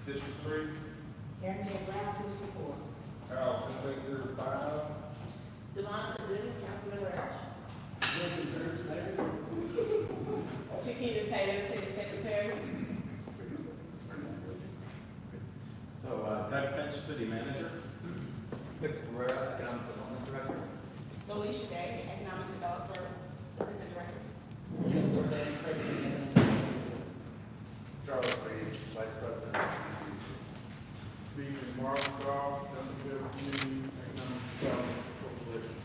District 3. Karen J. Brown, District 4. Charles Finley, 5. Devon Perdue, Councilmember Welch. Chiquita Taylor, City Secretary. So, Doug Finch, City Manager. Victor Guerrero, Economic Development Director. Felicia Day, Economic Developer, Assistant Director. Charles Reed, Vice President of DCEDC. Stephen Marshall, Duncanville Community Economic Development Corporation.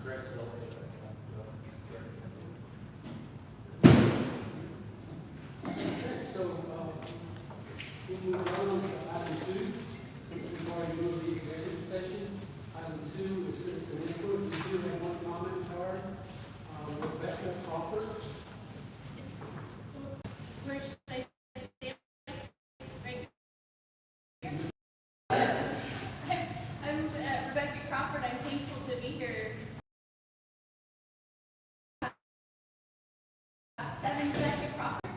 Greg Silver, Economic Development Director. So, we move on to item 2, since we've already moved the executive session. Item 2 is citizen input. We do have one comment card. Rebecca Crawford. Where should I stand? Right. I'm Rebecca Crawford. I'm thankful to be here. 7 Rebecca Crawford.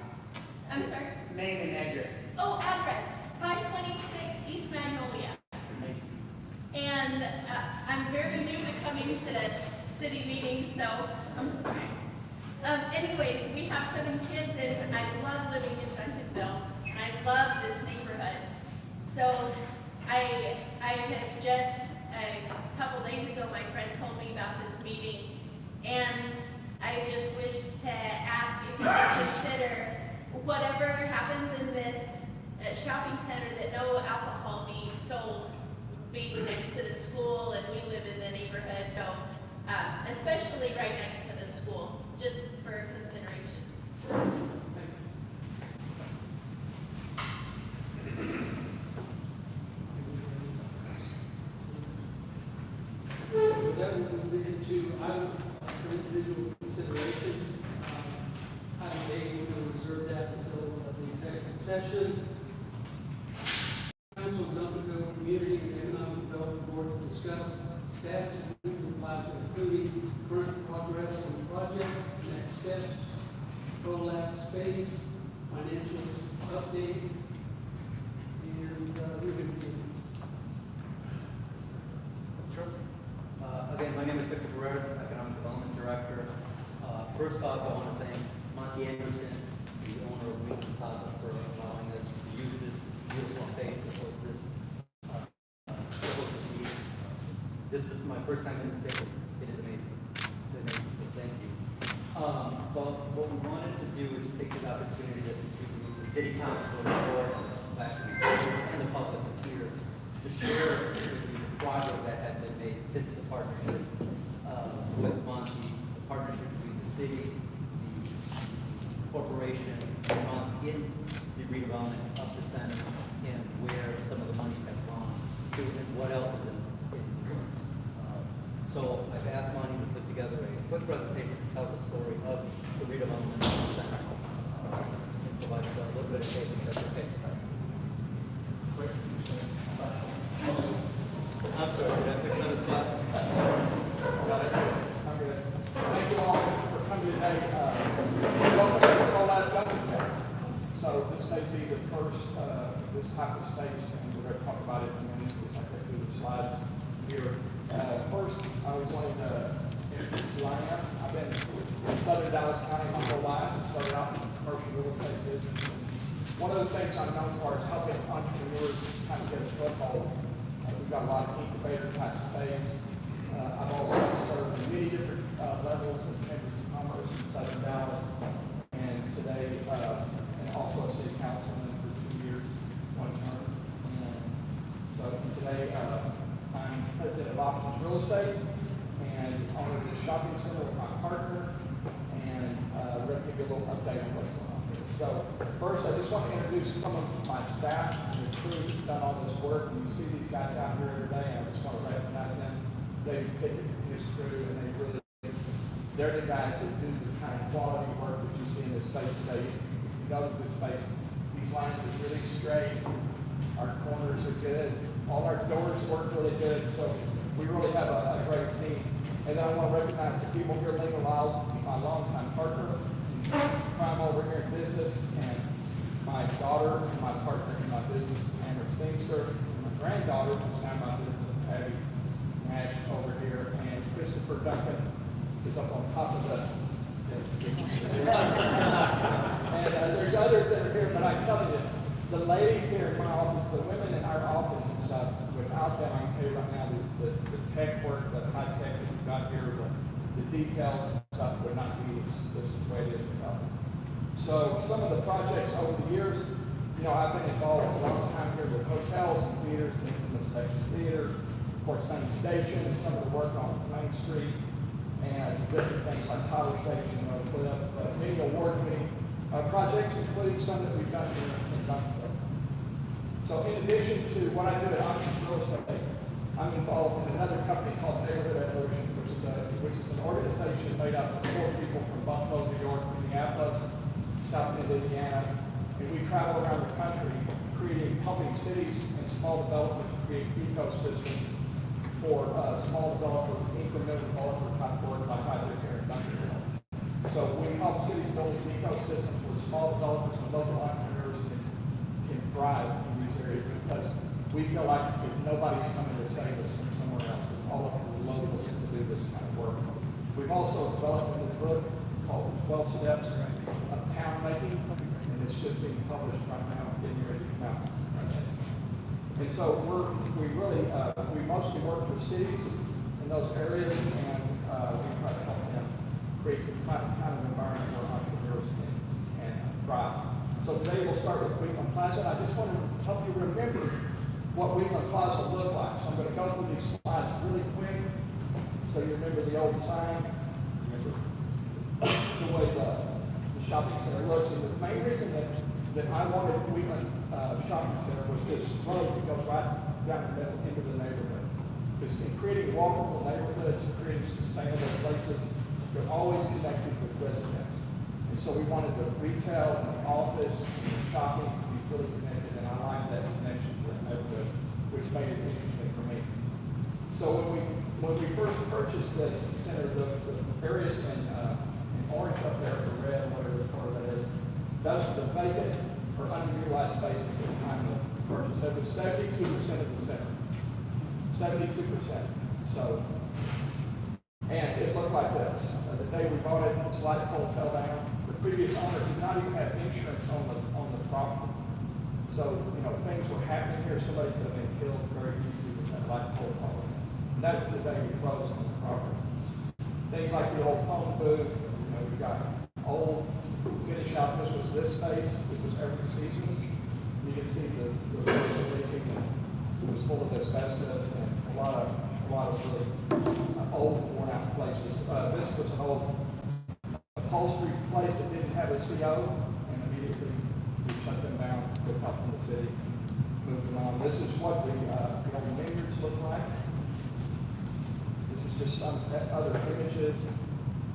I'm sorry. Name and address. Oh, address 526 East Magnolia. And I'm very new to coming to city meetings, so I'm sorry. Anyways, we have 7 kids, and I love living in Duncanville, and I love this neighborhood. So I had just a couple days ago, my friend told me about this meeting, and I just wished to ask if you could consider whatever happens in this shopping center, that no alcohol being sold, being next to the school, and we live in the neighborhood, so especially right next to the school, just for consideration. With that, we will move into item for individual consideration. Item A, we're going to reserve that until the executive session. Council of Duncanville Community and Economic Development Board to discuss status and compliance, including current progress on the project, next steps, rollout space, financials update, and review. Sure. Again, my name is Victor Guerrero, Economic Development Director. First off, I want to thank Monty Anderson, the owner of Wheaton Plaza, for allowing us to use this beautiful space to host this meeting. This is my first time in the state. It is amazing. So thank you. But what we wanted to do is take this opportunity to use the city council, the board, actually, and the public is here to share with you the progress that has been made since the partnership with Monty, the partnership between the city, the corporation, and Monty in the redevelopment of the center, and where some of the money has gone to, and what else is in the works. So I've asked Monty to put together a quick presentation to tell the story of the redevelopment of the center. Provide a little bit of tape, if that's okay. I'm sorry, did I pick another spot? Got it. I'm good. Thank you all for coming today. Welcome to Rollout Duncanville. So this may be the first this type of space, and we're going to talk about it in a minute. We'll take through the slides here. First, I was wanting to introduce who I am. I've been in Southern Dallas County my whole life and started out in commercial real estate business. And one of the things I'm known for is helping entrepreneurs kind of get a foothold. We've got a lot of incubator type space. I've also served in many different levels of chambers of commerce in Southern Dallas, and today, and also a city councilman for 2 years, 1 term. And so today, I'm president of Options Real Estate and owner of this shopping center with my partner, and ready to give you a little update on what's going on here. So first, I just want to introduce some of my staff and the crew that's done all this work. And you see these guys out here every day, and I just want to recognize them. David Pickett and his crew, and they're the guys that do the kind of quality work that you see in this space today. You notice this space, these lines are really straight, our corners are good, all our doors work really good, so we really have a great team. And then I want to recognize the people here, Legal Isles, my longtime partner, crime over here in business, and my daughter, my partner in my business, Amber Steamster, and my granddaughter, who's now my business, Abby Nash, over here, and Christopher Duncan is up on top of the. And there's others that are here, but I'm telling you, the ladies here in my office, the women in our office and stuff, without them, I can tell you right now, the tech work, the high tech that you've got here, the details and stuff would not be this way it is. So some of the projects over the years, you know, I've been involved a long time here with hotels and theaters, the infamous Texas Theater, of course, Main Station, and some of the work on Main Street, and different things like Tyler Station, Oak Cliff, many award-winning projects, including some that we've done here in Duncanville. So in addition to what I do at Option Real Estate, I'm involved in another company called Neighborhood Evolution, which is an organization made up of 4 people from Buffalo, New York, Minneapolis, South Bend, Indiana, and we travel around the country helping cities and small developers create ecosystems for small developer, incremental developer type work like I do here in Duncanville. So we help cities build these ecosystems where small developers and local entrepreneurs can thrive in these areas because we feel like if nobody's coming to save us from somewhere else, it's all up to the locals to do this kind of work. We've also developed a new book called 12 Steps of Town Making, and it's just being published right now, getting ready to come out. And so we mostly work for cities in those areas, and we try to help them create the kind of environment where entrepreneurs can thrive. So today we'll start with Wheatland Plaza. I just want to help you remember what Wheatland Plaza looked like. So I'm going to go through these slides really quick so you remember the old sign, remember the way the shopping center looks. And the main reason that I wanted Wheatland Shopping Center was this road that goes right down the middle into the neighborhood. Because in creating walkable neighborhoods, creating sustainable places, they're always connected with residents. And so we wanted the retail and the office and the shopping to be fully connected, and I like that connection to the neighborhood, which made it interesting for me. So when we first purchased this center, the areas in orange up there, or red, whatever the color that is, those are the vacant or underutilized spaces at the time of purchase. That was 72% of the center. 72%. So, and it looked like this. The day we bought it, its light pole fell down. The previous owner did not even have insurance on the property. So, you know, things were happening here. Somebody could have been killed very easily with that light pole falling. And that was the day we closed on the property. Things like the old phone booth. You know, we've got old finish out. This was this space. It was every Seasons. You can see the roof leaking. It was full of asbestos and a lot of really old, worn out places. This was an old upholstery place that didn't have a CO, and immediately we shut them down with help from the city. Moving on. This is what the old vineyards look like. This is just some other images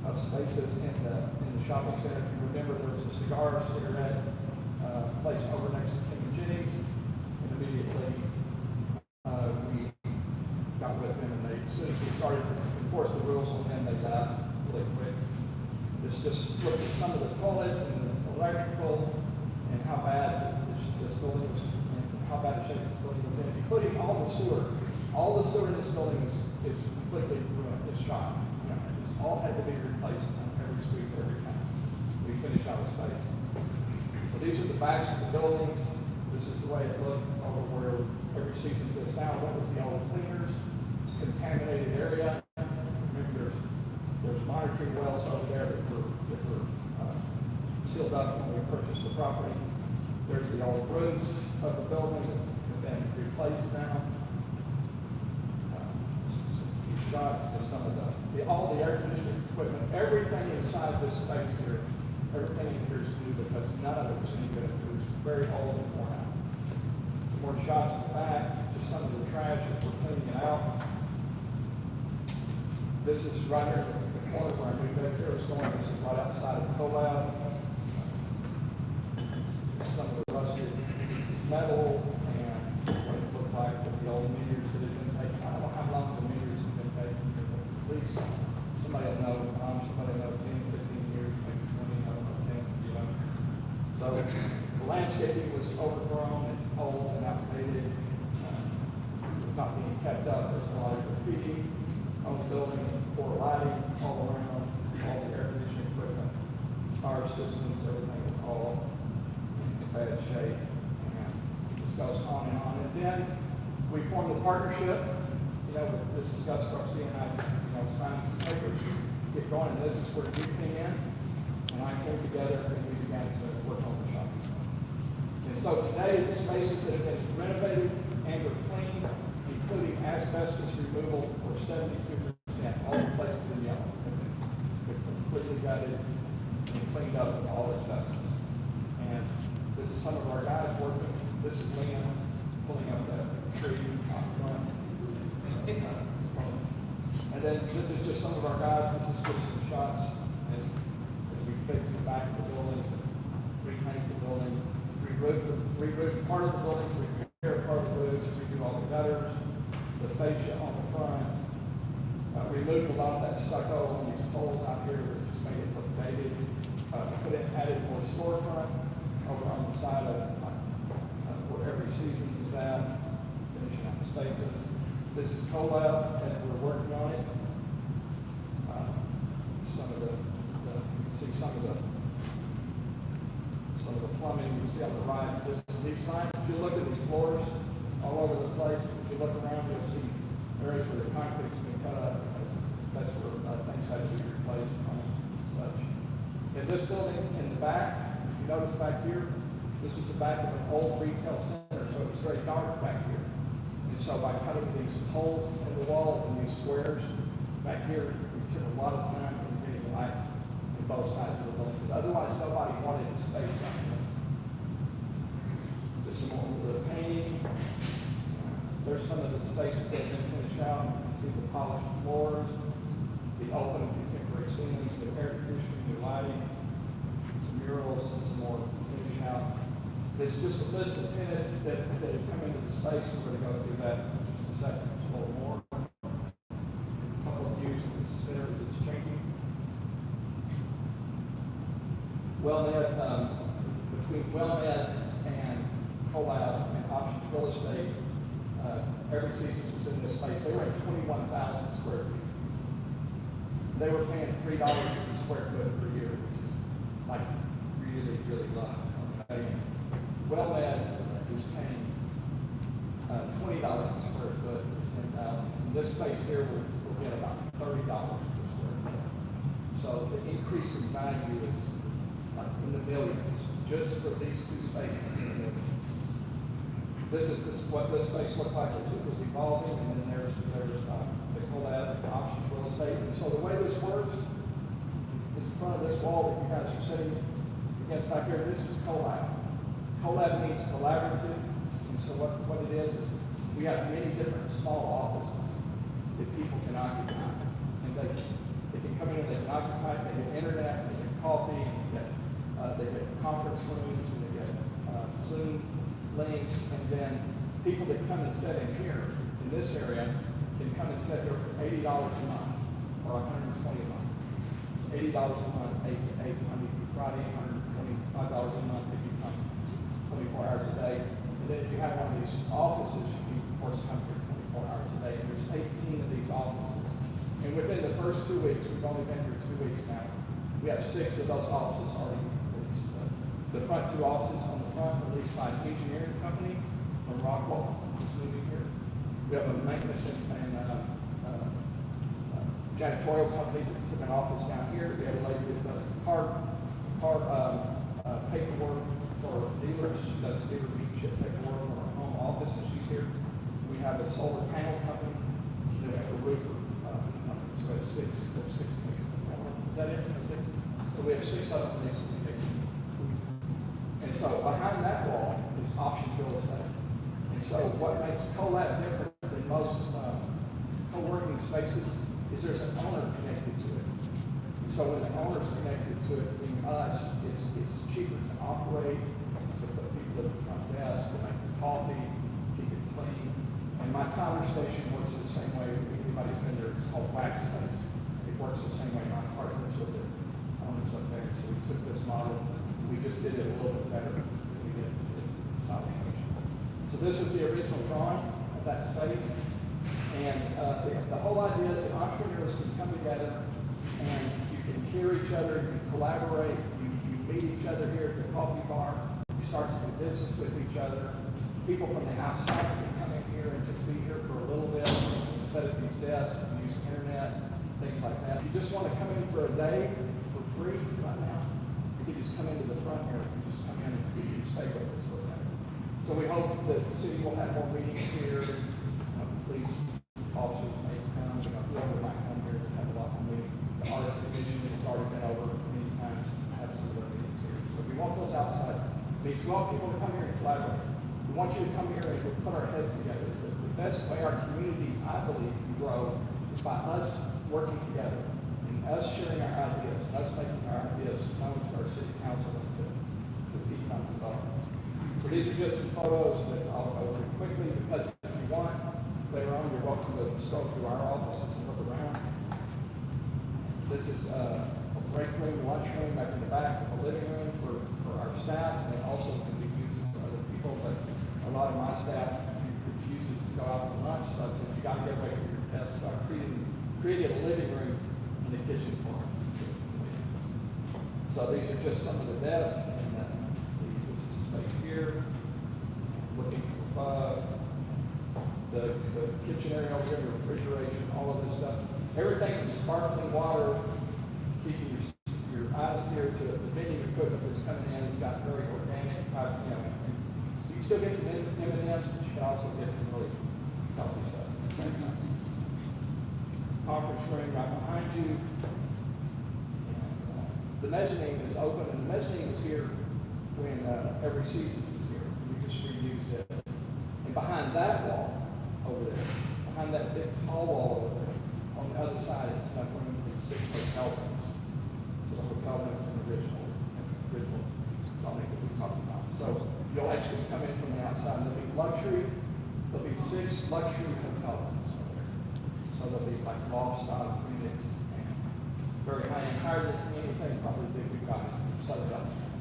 of spaces in the shopping center. If you remember, there was a cigarette place over next to King and Jenny's, and immediately we got with them, and as soon as we started to enforce the rules on them, they left really quick. This just looked at some of the toilets and the electrical and how bad this building was, and how bad a shape this building was in, including all the sewer. All the sewer in this building is completely ruined. It's shot. You know, it's all had to be replaced on every sweep every time we finish out a space. So these are the backs of the buildings. This is the way it looked over where every Season is now. That was the old cleaners. It's a contaminated area. Remember, there's monitoring wells over there that were sealed up when we purchased the property. There's the old roofs of the building that have been replaced now. Shots to some of all the air conditioning equipment, everything inside this space here, everything in here is new because none of it was any good. It was very old and worn out. Some more shots in the back, just some of the trash that we're cleaning it out. This is right here at the corner where our new daycare is going. This is right outside of the co-lab. Some of the rusted metal and what it looked like with the old meters that had been taken. I don't know how long the meters have been taken here, but at least somebody will know, somebody will know 10, 15 years, maybe 20, I don't know, 10, you know. So the landscape overgrown and old and outdated, was not being kept up. There's a lot of graffiti on the building, poor lighting all around, all the air conditioning equipment, fire systems, everything was all in bad shape. And it just goes on. And then we formed a partnership, with this is Gus Garcia and I, signed some papers, get going. And this is where you came in, and I came together and we began to work on the shopping center. And so today, the spaces that have been renovated and are cleaned, including asbestos removal for 72%, all the places in yellow have been completely gutted and cleaned up with all asbestos. And this is some of our guys working. This is Liam pulling up that tree out front. And then this is just some of our guys. This is just some shots as we fix the back of the buildings and repaint the building, re-roof part of the building, repair part of the roofs, redo all the gutters, the fascia on the front, removed a lot of that stucco on these poles out here that just made it look dated, added more storefront over on the side of where Every Seasons is at, finishing out the spaces. This is CoLab, and we're working on it. You can see some of the plumbing you see on the right. These lines, if you look at these floors all over the place, if you look around, you'll see areas where the concrete's been cut up. That's where things had to be replaced and such. In this building, in the back, if you notice back here, this was the back of an old retail center, so it was very dark back here. And so by cutting these holes in the wall and these squares back here, we took a lot of time in getting light on both sides of the building, because otherwise nobody wanted to space like this. This is more of the painting. There's some of the spaces that have been finished out. You can see the polished floors, the open contemporary ceilings with air conditioning, new lighting, some murals, and some more finish out. There's just a list of tenants that have come into the space. We're going to go through that in just a second, a little more. A couple of views of the center that's changing. WellMed, between WellMed and CoLab and Options Real Estate, Every Seasons was in this space. They were at 21,000 square feet. They were paying $3 per square foot per year, which is like really, really low. Okay? WellMed is paying $20 a square foot for 10,000. This space here will get about $30 per square foot. So the increase in value is like in the millions just for these two spaces in the millions. This is what this space looked like as it was evolving, and then there's the CoLab Options Real Estate. And so the way this works is in front of this wall that you guys are sitting against back here. This is CoLab. CoLab means collaborative, and so what it is we have many different small offices that people can occupy, and they can come in and they can occupy. They get internet, they get coffee, they get conference rooms, and they get Zoom links, and then people that come and sit in here in this area can come and sit here for $80 a month or $120 a month. $80 a month, 8 to 8, Monday through Friday, $125 a month if you come 24 hours a day. And then if you have one of these offices, you can, of course, come here 24 hours a day. And there's 18 of these offices. And within the first 2 weeks, we've only been here 2 weeks now, we have 6 of those offices already leased. The front 2 offices on the front are leased by an engineering company from Rockwall, who's moving here. We have a maintenance and janitorial company that took an office down here. We have a lady that does car paperwork for dealers. She does dealer ship paperwork for our home office, and she's here. We have a solar panel company. We have a roofer company. So we have 6. Is that it? 6? So we have 6 of them. And so behind that wall is Options Real Estate. And so what makes CoLab different than most co-working spaces is there's an owner connected to it. And so when the owner's connected to it, being us, it's cheaper to operate, to put people at the front desk, to make the coffee, keep it clean. And my timer station works the same way. If anybody's been there, it's called Wax Space. It works the same way. My partners with the owners up there. So we took this model, we just did it a little bit better than we did. location. So this was the original drawing of that space. And the whole idea is that entrepreneurs can come together and you can hear each other, you can collaborate, you meet each other here at the coffee bar, you start to do business with each other. People from the outside can come in here and just be here for a little bit, set at these desks, use the internet, things like that. If you just want to come in for a day for free right now, you can just come into the front here, you can just come in and you can stay with us for a day. So we hope that the city will have more meetings here. Police officers may come, whoever might come here to have a lot more meetings. The artist division has already been over many times to have some of their meetings here. So we want those outside meetings. We want people to come here and collaborate. We want you to come here and we'll put our heads together. The best way our community, I believe, can grow is by us working together and us sharing our ideas, us making our ideas known to our city council and to the people on the phone. So these are just some photos that I'll go over quickly because if you want, later on, you're welcome to scroll through our offices and look around. This is a break room, lunch room back in the back, a living room for our staff, and it also can be used for other people, but a lot of my staff refuses to go out to lunch, so I said, you got to get away from your desk. So I created a living room in the kitchen for them. So these are just some of the desks, and this is the space here, looking for the kitchen area over here, the refrigeration, all of this stuff. Everything from sparkling water, keeping your items here, to the vending equipment that's coming in. It's got very organic type, you can still get some M&Ms, but you can also get some really healthy stuff at the same time. Conference room right behind you. And, the mezzanine is open, and the mezzanine was here when every season was here. We just reused it. And behind that wall, over there, behind that big tall wall over there, on the other side, it's enough room for 6 hotel rooms. So the hotel rooms in the original zoning that we talked about. So you'll actually come in from the outside, and there'll be luxury, there'll be 6 luxury hotel rooms over there. So there'll be like loft style units and very high end, higher than anything probably that we've got in Southern California.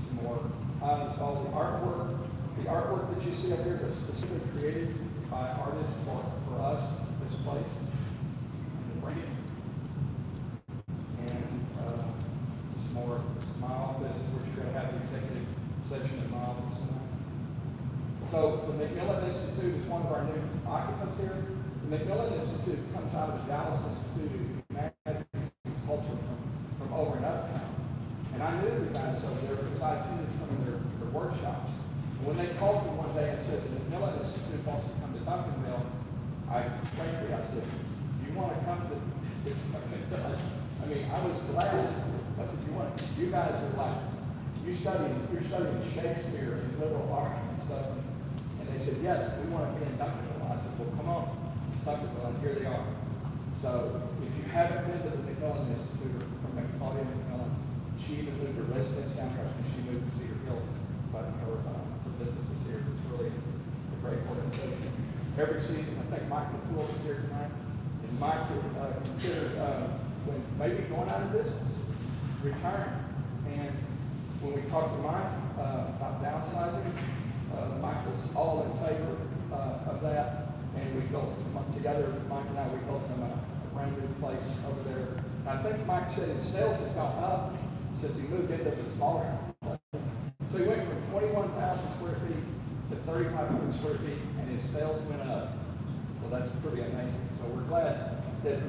Some more items, all the artwork. The artwork that you see up here was specifically created by artists for us, this place, and the brand. And some more, this is my office, where you're going to have the executive section of my office tonight. So the McMillan Institute is one of our new occupants here. The McMillan Institute comes out of the Dallas Institute of Humanities and Culture from over in Uptown. And I knew the guys over there because I attended some of their workshops. When they called me one day and said, the McMillan Institute wants to come to Duncanville, I said, do you want to come to McMillan? I mean, I was glad. I said, you guys are like, you're studying Shakespeare and liberal arts and stuff. And they said, yes, we want to be in Duncanville. I said, well, come on, Duncanville, and here they are. So if you haven't been to the McMillan Institute or Claudia McMillan, she even moved her residence down here, and she moved to Cedar Hill, but her businesses here. It's really a great organization. Every season, I think Mike McCool is here tonight, and Mike considered when maybe going out of business, retiring. And when we talked to Mike about downsizing, Mike was all in favor of that, and we built together. Mike and I, we built him a brand new place over there. And I think Mike said his sales have gone up since he moved into the smaller. So he went from 21,000 square feet to 3,500 square feet, and his sales went up. So that's pretty amazing. So we're glad that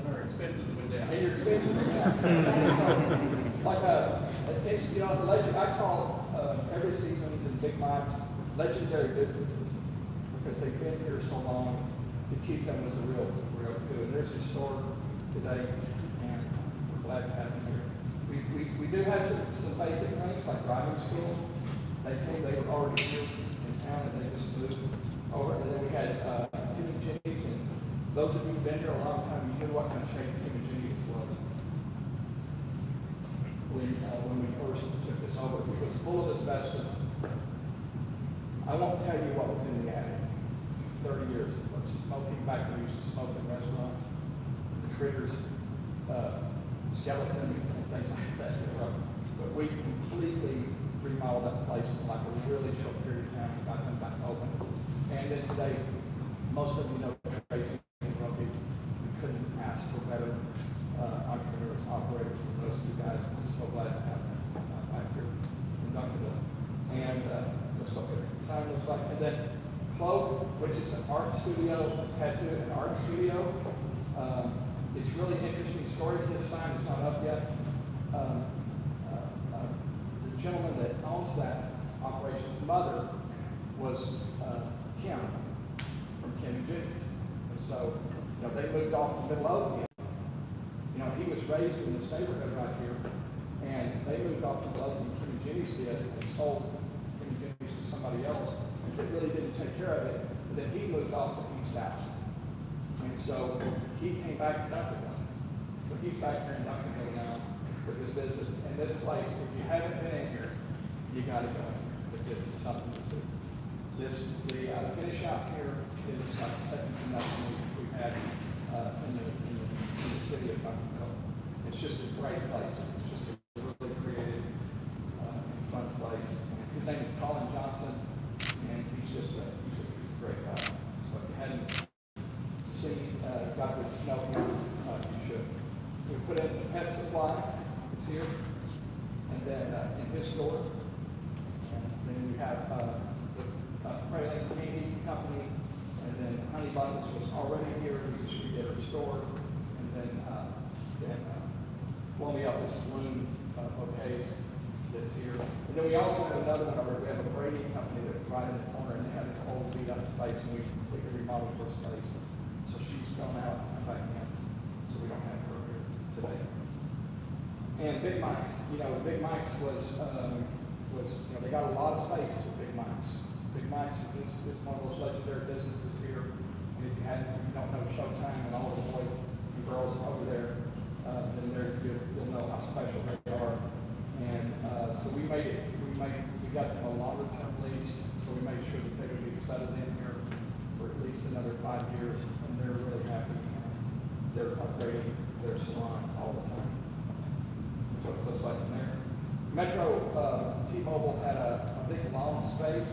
And our expenses went down. and your expenses went down. Like it's the legend I call every season in Big Mike's legendary businesses because they've been here so long to keep them as a real good. There's a store today, and we're glad to have them here. We do have some basic things like driving school. They were already here in town and they just moved over. And then we had Tim and Jimmy's, and those of you who've been here a long time, you knew what kind of shape Tim and Jimmy's was. When we first took this over, it was full of asbestos. I won't tell you what was in the attic. 30 years of smoking back when we used to smoke in restaurants. The triggers, skeletons, and things like that. But we completely remodeled that place in like a really short period of time, and got them back open. And then today, most of you know Tracy and Rugby. We couldn't ask for better entrepreneurs, operators than those two guys. I'm so glad to have them back here in Duncanville. And let's go there. The sign looks like, and then Cloak, which is an art studio, a tattoo and art studio. It's really interesting story. This sign is not up yet. The gentleman that owns that operation's mother was Kim from Kim and Jenny's. And so, you know, they moved off to Midlothian. You know, he was raised in this neighborhood right here, and they moved off to Midlothian, Kim and Jenny's did, and sold Kim and Jenny's to somebody else that really didn't take care of it. But then he moved off to East Dallas. And so he came back to Duncanville. So he's back here in Duncanville now with his business. And this place, if you haven't been in here, you got to go in here because it's something to see. The finish out here is like second to nothing we've had in the city of Duncanville. It's just a great place. It's just a really creative and fun place. His name is Colin Johnson, and he's a great guy. So if you hadn't seen, got to know him, you should. We put in the pet supply, it's here, and then in his store. And then we have the Praline Candy Company, and then Honey Buttons was already here, we just redid our store, and then Blow Me Up is balloon bouquets that's here. And then we also have another one over, we have a braiding company that's right in the corner, and they have an old beat up space, and we completely remodeled her space. So she's gone out and back in, so we don't have her here today. And Big Mike's, you know, Big Mike's was you know, they got a lot of space with Big Mike's. Big Mike's is one of those legendary businesses here. And if you don't know Showtime and all the boys and girls over there, then you'll know how special they are. And so we got them a longer term lease, so we made sure that they would be settled in here for at least another 5 years, and they're really happy. They're upgrading their salon all the time. That's what it looks like in there. Metro T-Mobile had a big long space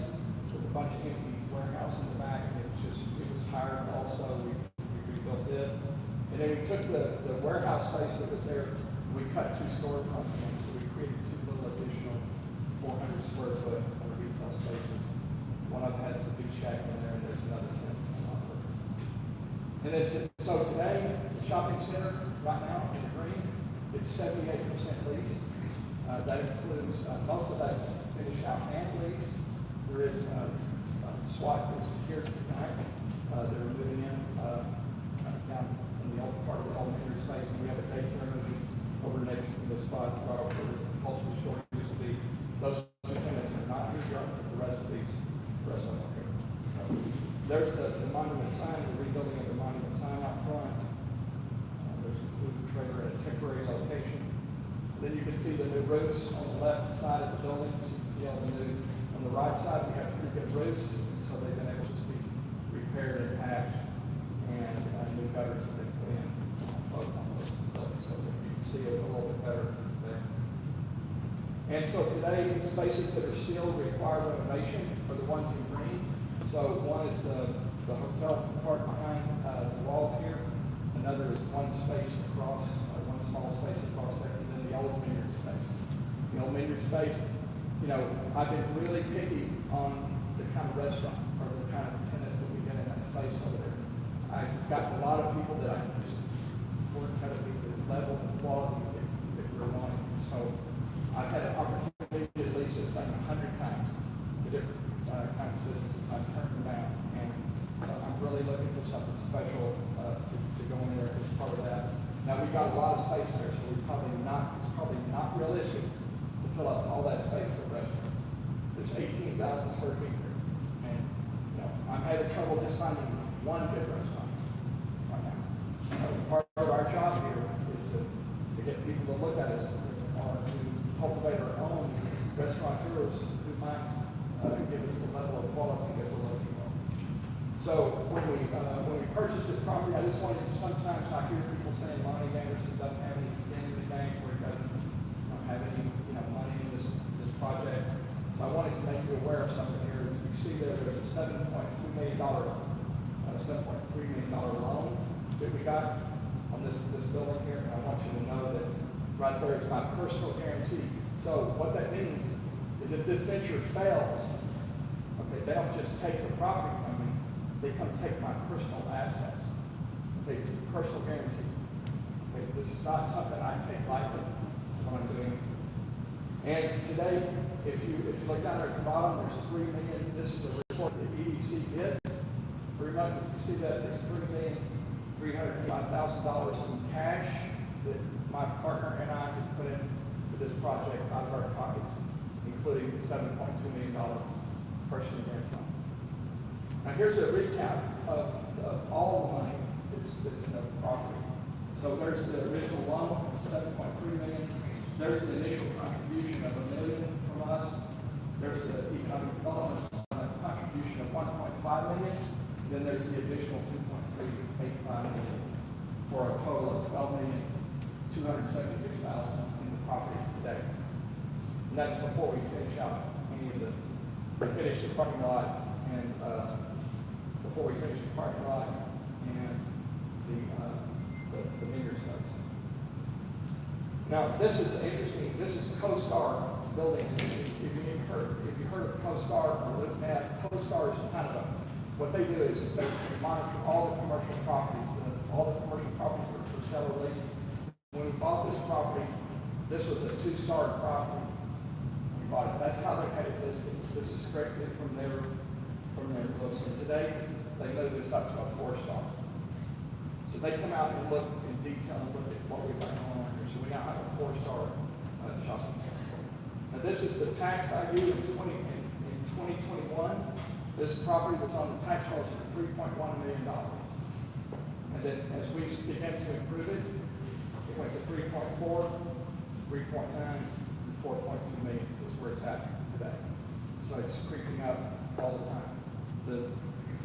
with a bunch of empty warehouse in the back, and it was tired also. We rebuilt it. And then we took the warehouse space that was there, and we cut 2 storefronts in, so we created 2 little additional 400 square foot retail spaces. One of them has the big shack in there, and there's another 10 on offer. And then so today, the shopping center right now in the green, it's 78% leased. That includes most of that's finished out and leased. There is SWAT is here tonight. They're moving in down in the old part of the elementary space, and we have a daycare moving over next to the spot right over where the upholstery store used to be. Those 2 tenants are not here, but the rest of them are here. So there's the monument sign, the rebuilding of the monument sign out front. There's a food trailer at a temporary location. Then you can see the new roofs on the left side of the building. You can see all the new. On the right side, we have pretty good roofs, so they've been able to be repaired and patched, and new gutters have been put in both on those buildings, so that you can see it a little bit better there. And so today, the spaces that are still require renovation are the ones in green. So one is the hotel part behind the wall here. Another is one space across, one small space across there. The old vineyard space. The old vineyard space, you know, I've been really picky on the kind of restaurant or the kind of tenants that we get in that space over there. I've got a lot of people that I just weren't kind of the level of quality that we're wanting. So I've had an opportunity to lease this thing 100 times to different kinds of businesses. I've turned them down, and so I'm really looking for something special to go in there as part of that. Now we've got a lot of space there, so it's probably not realistic to fill up all that space for restaurants. There's 18,000 square feet there. And you know, I'm having trouble just finding one good restaurant right now. So part of our job here is to get people to look at us or to cultivate our own restaurateurs who might give us the level of quality that we're looking for. So when we purchased this property, I just wanted to, sometimes I hear people saying Lonnie Anderson doesn't have any skin in the game, or he doesn't have any money in this project. So I wanted to make you aware of something here. You see there's a $7.2 million, $7.3 million loan that we got on this building here. And I want you to know that right there is my personal guarantee. So what that means is if this venture fails, okay, they don't just take the property from me, they come take my personal assets. Okay, it's a personal guarantee. Okay, this is not something I take lightly when I'm doing. And today, if you look down there at the bottom, there's $3 million. This is a report that EDC gets. Remember, you see that there's $3,385,000 in cash that my partner and I have put in for this project out of our pockets, including the $7.2 million personal guarantee. Now here's a recap of all the money that's in the property. So there's the original loan, $7.3 million. There's the initial contribution of $1 million from us. There's the economic development contribution of $1.5 million. Then there's the additional $2.385 million for a total of $12,276,000 in the property today. And that's before we finish out any of we finish the parking lot and before we finish the parking lot and the meter stuff. Now, this is interesting. This is CoStar building. If you heard of CoStar or looked at, CoStar is kind of what they do is they monitor all the commercial properties, all the commercial properties that are for sale or lease. When we bought this property, this was a 2-star property. We bought it. That's how they had it listed. This is corrected from their books. And today, they moved this up to a 4-star. So they come out and look in detail and look at what we've got going on here. So we now have a 4-star shopping center. Now this is the tax value in 2021. This property was on the tax rolls for $3.1 million. And then as we began to improve it, it went to 3.4, 3.9, and 4.2 million is where it's at today. So it's creeping up all the time. The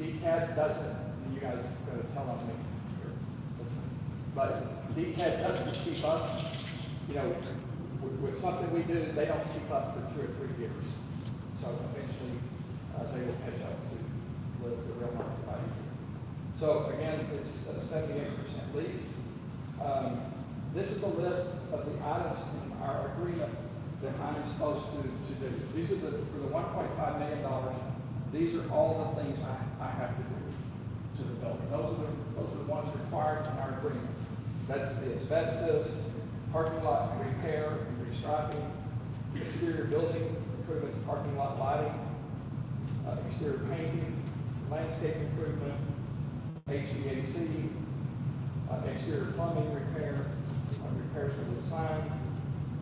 DCAD doesn't, and you guys are going to tell on me, but DCAD doesn't keep up. You know, with something we do, they don't keep up for 2 or 3 years. So eventually, they will catch up to the real market value. So again, it's 78% lease. This is a list of the items in our agreement that I'm supposed to do. These are for the $1.5 million. These are all the things I have to do to the building. Those are the ones required in our agreement. That's the asbestos, parking lot repair and restriping, exterior building improvements, parking lot lighting, exterior painting, landscape improvement, HVAC, exterior plumbing repair, repairs of the sign,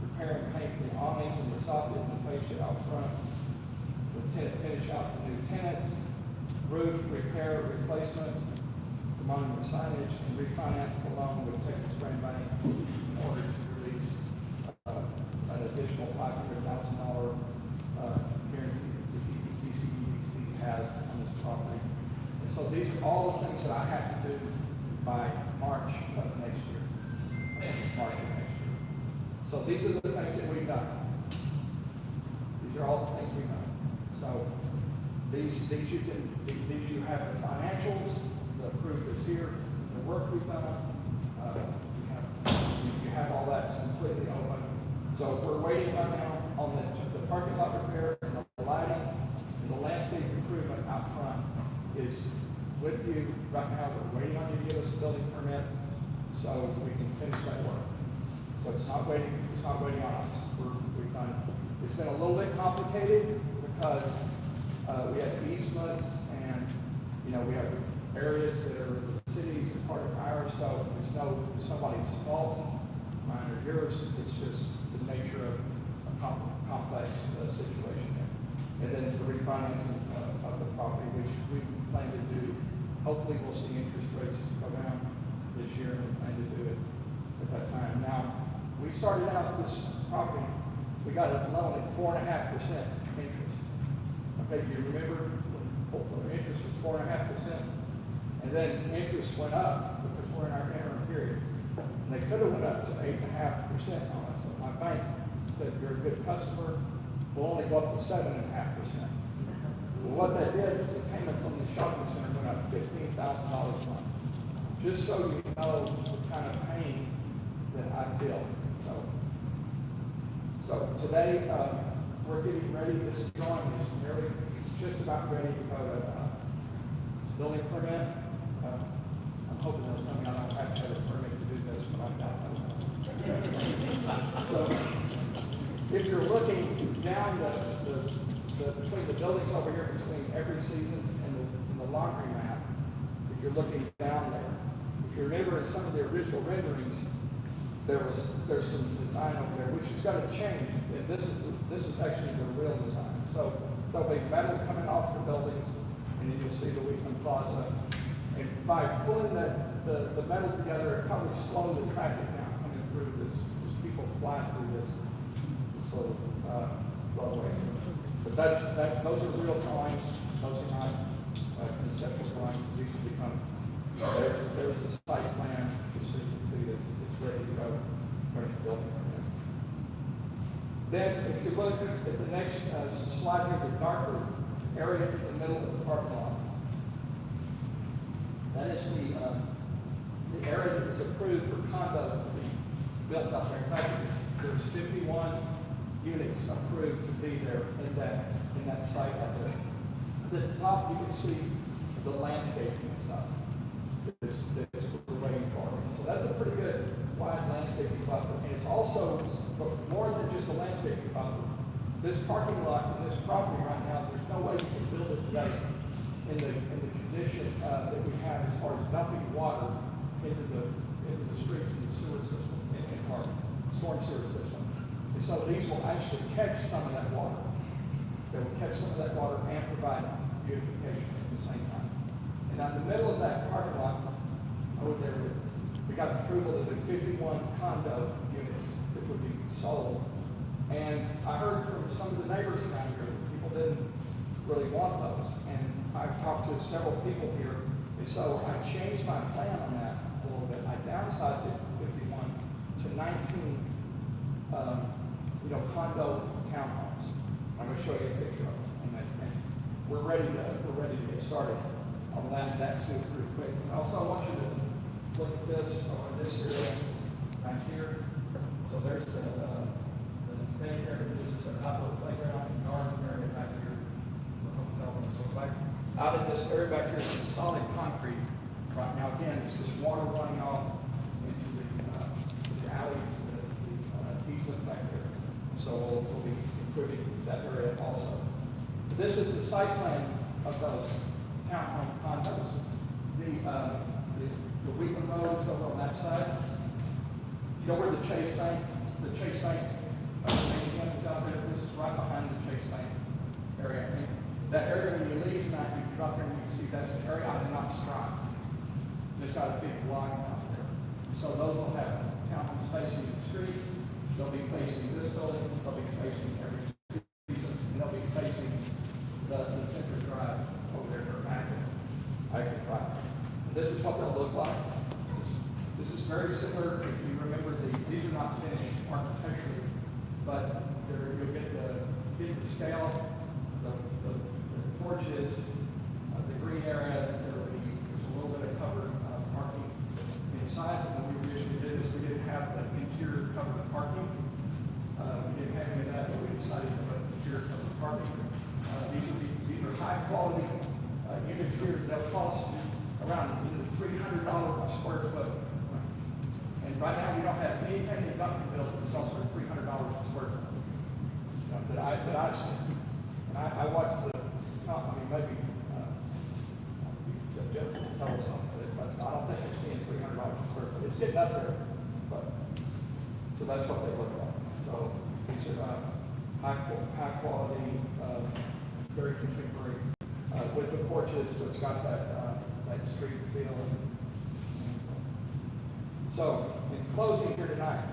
repair and paint the awnings and the soffit and the fascia out front, the tenant finish out the new tenants, roof repair, replacement, the monument signage, and refinance the loan with Texas Grand Bank in order to release an additional $500,000 guarantee that the DCEDC has on this property. And so these are all the things that I have to do by March of next year. March of next year. So these are the things that we've done. These are all the things we've done. So these you have the financials, the proof is here, the work we've done. You have all that completely open. So we're waiting right now on the parking lot repair, and the lighting, and the landscape improvement out front is with you right now. We're waiting on you to give us a building permit so we can finish that work. So it's not waiting on us. We've done it. It's been a little bit complicated because we have easements and we have areas that are cities and part of ours, so it's nobody's fault, mine or yours. It's just the nature of a complex situation there. And then the refinancing of the property, which we plan to do. Hopefully we'll see interest rates go down this year, and we plan to do it at that time. Now, we started out this property, we got a loan at 4.5% interest. Okay, do you remember when the interest was 4.5%? And then interest went up because we're in our interim period. And they could have went up to 8.5% on us. But my bank said, you're a good customer, will only go up to 7.5%. Well, what that did is the payments on the shopping center went up $15,000 a month. Just so you know the kind of pain that I feel. So today, we're getting ready. This drawing is just about ready to go to building permit. I'm hoping there's something I don't have to have a permit to do this, but I'm not. So if you're looking down between the buildings over here, between every season's and the laundry map, if you're looking down there, if you remember in some of the original renderings, there's some design over there, which is going to change. And this is actually the real design. So there'll be metal coming off the buildings, and then you'll see the Weekland Plaza. And by pulling the metal together, it probably slow the traffic down coming through this, as people fly through this little roadway. But those are real drawings. Those are not conceptual drawings. These will become. There's the site plan. So you can see that it's ready to go. Ready to build. Then, if you look at the next slide here, the darker area in the middle of the parking lot. That is the area that is approved for condos to be built up there. In fact, there's 51 units approved to be there in that site out there. At the top, you can see the landscaping and stuff. That's what we're waiting for. And so that's a pretty good wide landscaping buffer. And it's also more than just a landscaping buffer. This parking lot and this property right now, there's no way you can build it today in the condition that we have as far as dumping water into the streets and the sewer system, in our storm sewer system. And so these will actually catch some of that water. They will catch some of that water and provide beautification at the same time. And in the middle of that parking lot, over there, we got the approval of the 51 condo units that would be sold. And I heard from some of the neighbors around here that people didn't really want those. And I've talked to several people here. And so I changed my plan on that a little bit. I downsized it from 51 to 19 condo townhomes. I'm going to show you a picture of them. And we're ready to get started on that too pretty quick. And also I want you to look at this over this area right here. So there's the daycare. This is an outdoor playground and garden area back here. So back out in this area back here is solid concrete right now. Again, it's just water running off into the alley, the easements back there. So we'll be improving that area also. This is the site plan of those townhome condos. The Weekland Road is over on that side. You know where the Chase Bank museum is out there? This is right behind the Chase Bank area. And that area, when you leave tonight, you can drop in and you can see that's the area I did not stripe. It's got a big line out there. So those will have townhomes facing the street. They'll be facing this building. They'll be facing every season. And they'll be facing the center drive over there for Acton Drive. This is what they'll look like. This is very similar. If you remember, these are not finished architecturally, but you'll get the scale, the porches, the green area. There's a little bit of covered parking inside. When we originally did this, we didn't have the interior covered parking. We didn't have any of that, but we decided to put interior covered parking. These are high quality units here. They'll cost around $300 a square foot. And right now we don't have anything in Duncanville that sells for $300 a square foot that I've seen. And I watched maybe Jeff will tell us something, but I don't think I've seen $300 a square foot. It's getting up there, but so that's what they look like. So these are high quality, very contemporary, with the porches. So it's got that street feel. So in closing here tonight,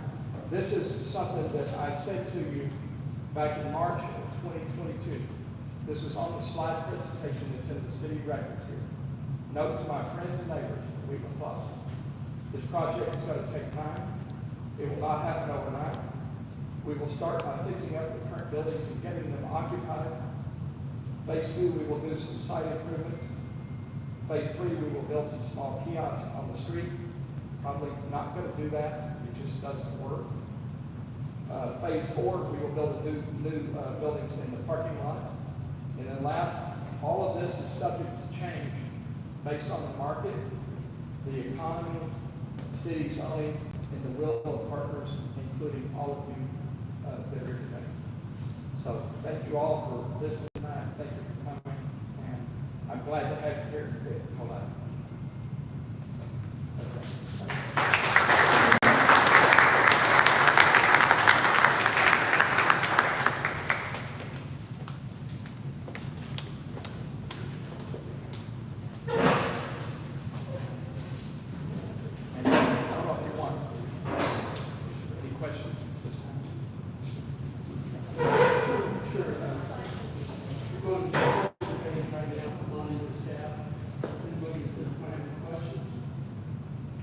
this is something that I said to you back in March of 2022. This was on the slide presentation that's in the city records here. Note to my friends and neighbors, we will follow. This project is going to take time. It will not happen overnight. We will start by fixing up the current buildings and getting them occupied. Phase 2, we will do some site improvements. Phase 3, we will build some small kiosks on the street. Probably not going to do that, it just doesn't work. Phase 4, we will build new buildings in the parking lot. And then last, all of this is subject to change based on the market, the economy, city zoning, and the will of partners, including all of you that are here today. So thank you all for listening tonight. Thank you for coming, and I'm glad to have you here today. Hold on. And I don't know if you want any questions this time. Sure. We're going to try to help the line with staff. Anybody at this point have any questions?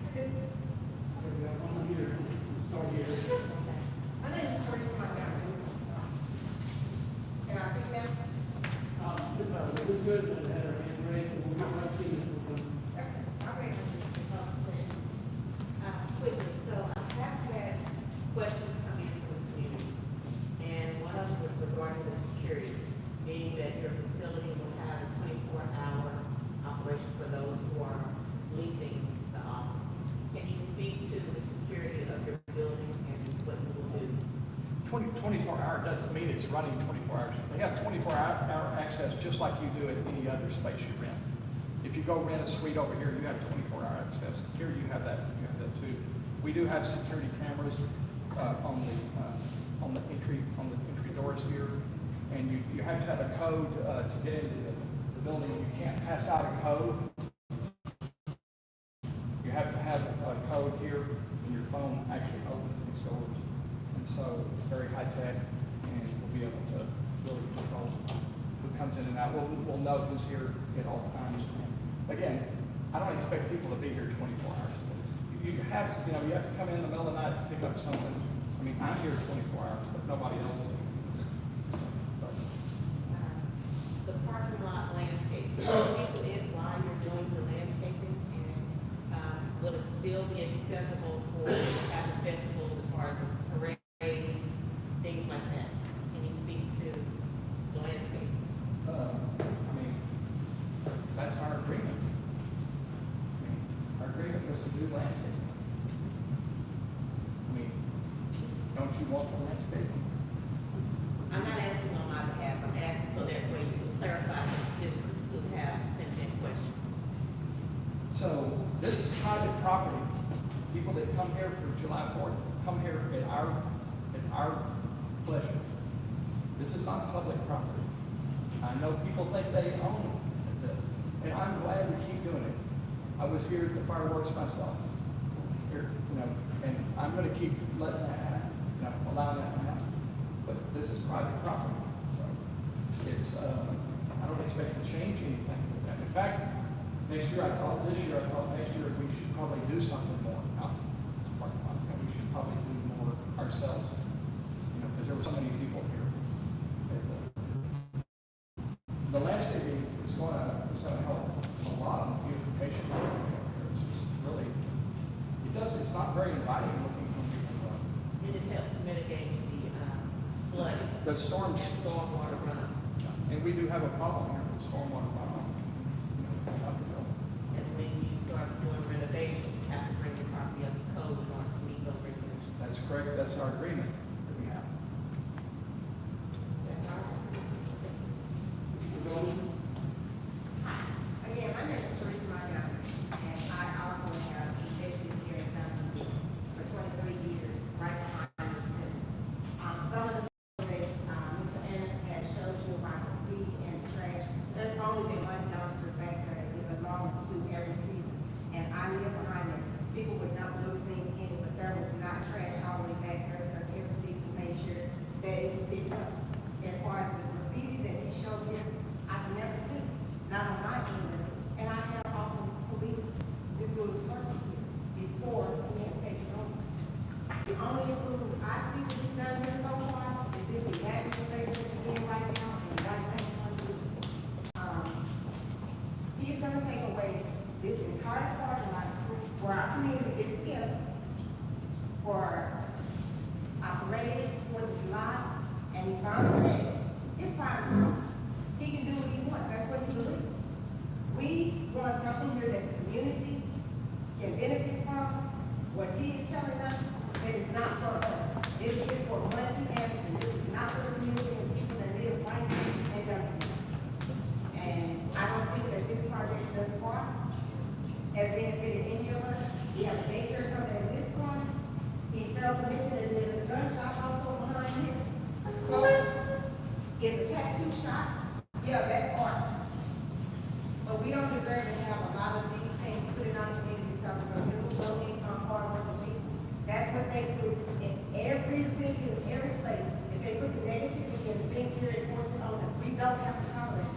Okay, we got one here. Start here. My name is Teresa Montgomery. Can I speak now? It was good that we had our hand raised, and we'll get right to you. Quickly, so I have had questions come in from the community, and one of them was regarding the security, meaning that your facility will have a 24-hour operation for those who are leasing the office. Can you speak to the security of your building and what you will do? 24-hour doesn't mean it's running 24 hours. They have 24-hour access just like you do at any other space you rent. If you go rent a suite over here, you have 24-hour access. Here you have that too. We do have security cameras on the entry doors here, and you have to have a code to get into the building. You can't pass out a code. You have to have a code here, and your phone actually opens these doors. And so it's very high tech, and we'll be able to really control who comes in and out. We'll know who's here at all times. And again, I don't expect people to be here 24 hours. You have to come in the middle of the night to pick up something. I mean, I'm here 24 hours, but nobody else is. The parking lot landscape, people in while you're doing the landscaping, and will it still be accessible for after festivals as far as parades, things like that? Can you speak to the landscape? I mean, that's our agreement. Our agreement was to do landscaping. I mean, don't you want the landscaping? I'm not asking on my behalf, I'm asking so that way you can clarify for citizens who have sent in questions. So this is private property. People that come here for July 4th come here at our pleasure. This is not public property. I know people think they own this, and I'm glad we keep doing it. I was here at the fireworks myself. Here, and I'm going to keep letting that happen, allowing that to happen. But this is private property, so it's. I don't expect to change anything with that. In fact, this year I thought next year we should probably do something more out in this parking lot. We should probably do more ourselves, because there were so many people here. The landscaping is going to help a lot on the beautification. It's just really, it's not very inviting looking from people. And it helps mitigate the flooding. The storms. And stormwater runoff. And we do have a problem here with stormwater runoff. And when you start doing renovation, you have to bring the property up to code in order to meet those regulations. That's correct. That's our agreement that we have. That's all. We're going. Again, my name is Teresa Montgomery, and I also have invested here in Duncanville for 23 years, right behind the center. Some of the things that Mr. Anderson has showed you about the feed and the trash, there's only been one dumpster back there that we belong to every season. And I live behind it. People would not move things in, but there was not trash all the way back there because every season made sure that it was picked up. As far as the graffiti that he showed here, I've never seen, not on my end. And I have also policed this little circle here before he has taken over. The only improvements I see that he's done here so He's gonna take away this entire parking lot where our community is built for operating for the July, and he finally said, it's fine. He can do what he wants, that's what he believes. We want something here that the community can benefit from. What he is telling us, that it's not for us. This is for Monty Anderson, this is not for the community and people that live right here in Duncanville. And I don't think that this project thus far has benefited any of us. We have a daycare coming in this corner. He failed to mention that there's a gun shop also behind here. Close is a tattoo shop. Yeah, that's art. But we don't deserve to have a lot of these things put in our community because we're middle, low income, hardworking people. That's what they do in every city, in every place. If they put the negativity and the things here and force it on us, we don't have to tolerate it.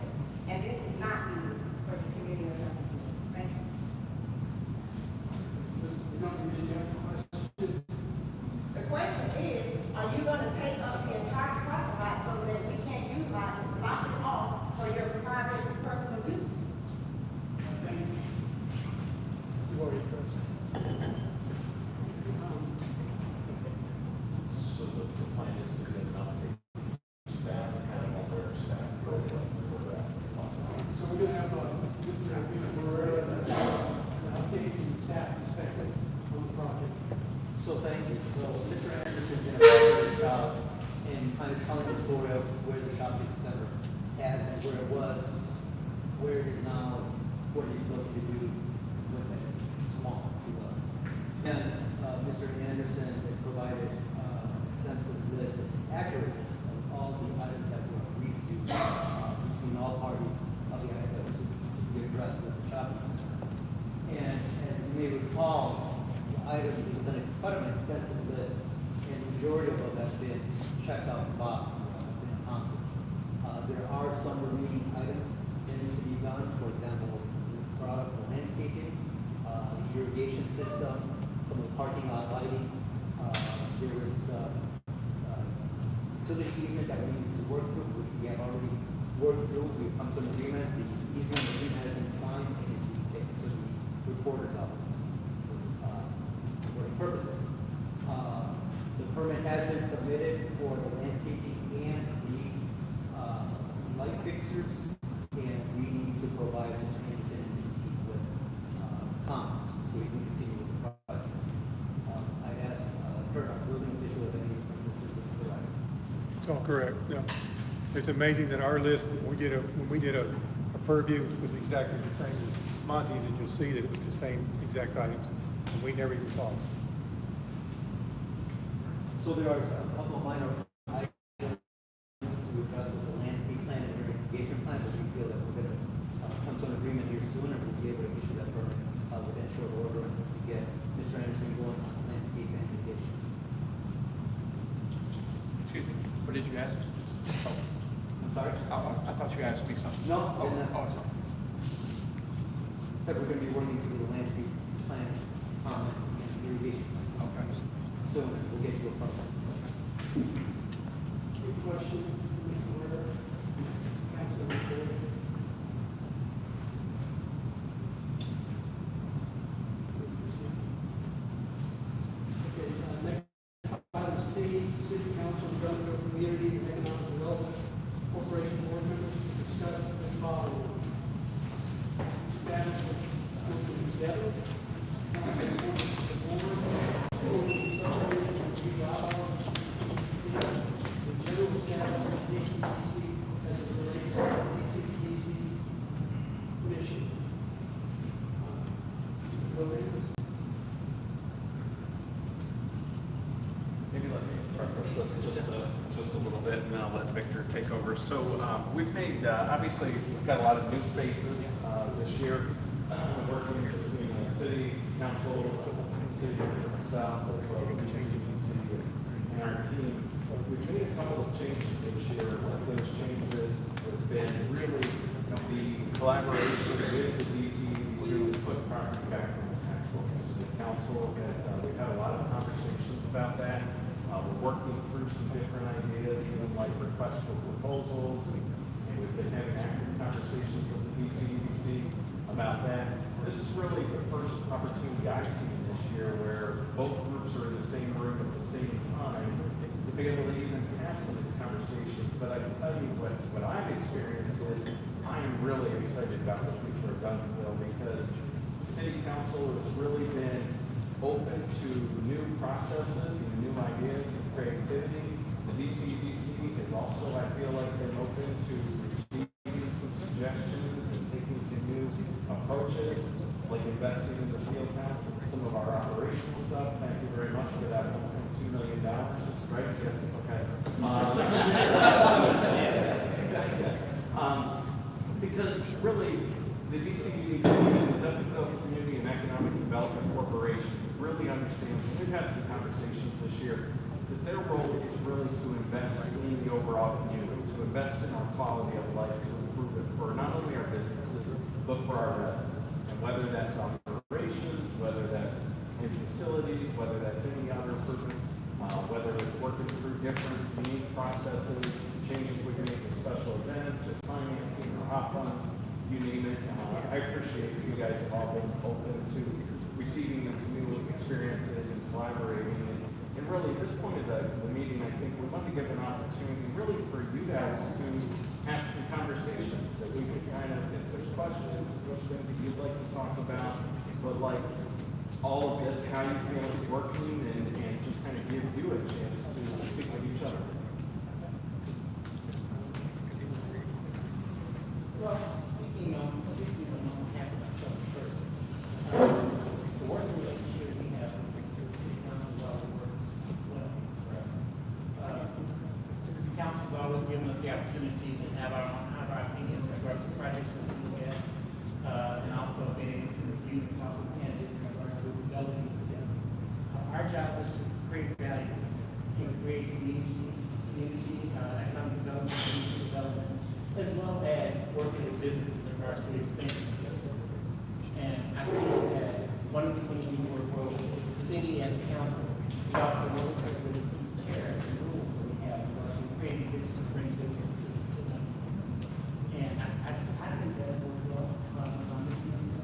And this is not good for the community of Duncanville. Thank you. The question is, are you gonna take up the entire parking lot so that we can't utilize it, block it off for your private and personal use? You already addressed. So the plan is to get nominate staff, kind of all their staff, goes like where they're at. So we're gonna have updating staff perspective on the project. So thank you. So Mr. Anderson did a very good job in kind of telling the story of where the shopping center had and where it was, where it is now, what he's looking to do with it. Small, if you will. And Mr. Anderson had provided extensive list, accurate list of all the items that were agreed to between all parties of the items to be addressed with the shopping center. And as you may recall, the item, it was quite an extensive list, and the majority of them have been checked out the box, have been accomplished. There are some remaining items that need to be done, for example, the landscaping, the irrigation system, some of the parking lot lighting. There is utility easement that we need to work through, which we have already worked through. We've come to an agreement. The easement agreement has been signed and it will be taken to the recorder's office for purposes. The permit has been submitted for the landscaping and the light fixtures, and we need to provide Mr. Anderson and his team with comments so we can continue with the project. I'd ask our building official if any of this is correct. It's all correct, yeah. It's amazing that our list, when we did a purview, was exactly the same as Monty's, and you'll see that it was the same exact items, and we never even thought. So there are a couple of minor items to address with the landscape plan and irrigation plan, but we feel that we're gonna come to an agreement here soon, and we'll be able to issue that permit within short order, and get Mr. Anderson going on landscape and irrigation. Excuse me, what did you ask? Oh, I'm sorry? I thought you asked me something. No, Oh, and, oh, sorry. so we're gonna be working through the landscape plan, comments, and irrigation. Okay. Soon, we'll get you a permit. Good question, Mr. Lawyer. Councilman Ford. Okay, next item C, City Council, Duncanville Community and Economic Development Corporation Board members to discuss the following. Establish working together. The board, subdivision, review bylaws, the general status of DCEDC as it relates to the DCEDC mission. Maybe let me preface this just a little bit, and then I'll let Victor take over. So we've made, obviously, we've got a lot of new faces this year. We're working between the city council, city of South, and our team. We've made a couple of changes this year. One of those changes has been really the collaboration with the DCEDC to put property back on the tax roll. So the council has, we've had a lot of conversations about that. We're working through some different ideas, even like requests for proposals, and we've been having active conversations with the DCEDC. about that. This is really the first opportunity I've seen this year where both groups are in the same room at the same time to be able to even have some of these conversations. But I can tell you what I've experienced is I am really excited about the future of Duncanville because the city council has really been open to new processes and new ideas and creativity. The DCEDC has also, I feel like, been open to receiving some suggestions and taking some new approaches, like investing in the field house and some of our operational stuff. Thank you very much for that $1.2 million. It's great. Yes, okay. Because really, the DCEDC, the Duncanville Community and Economic Development Corporation, really understands, and we've had some conversations this year, that their role is really to invest in the overall community, to invest in our quality of life, to improve it for not only our businesses, but for our residents. And whether that's operations, whether that's in facilities, whether that's any other improvements, whether it's working through different unique processes, changes we can make in special events, or financing, or hot funds, you name it. I appreciate you guys have all been open to receiving those new experiences and collaborating. And really, at this point of the meeting, I think we want to give an opportunity really for you guys to have some conversations that we can kind of, if there's questions, there's things that you'd like to talk about, but like all of this, how you feel it's working, and just kind of give you a chance to speak with each other. Well, speaking on behalf of myself first, the working relationship we have with the city council is always working well for us. The city council has always given us the opportunity to have our opinions in regards to projects that we look at, and also being able to review the possible candidates in regards to developing the city. Our job is to create value, to create community, economic development, community development, as well as working with businesses in regards to expansion of businesses. And I think that one of the things we work well with the city and the council, we also work with the carrots and rules that we have in regards to creating businesses, bringing businesses to them. And I think that works well on this evening.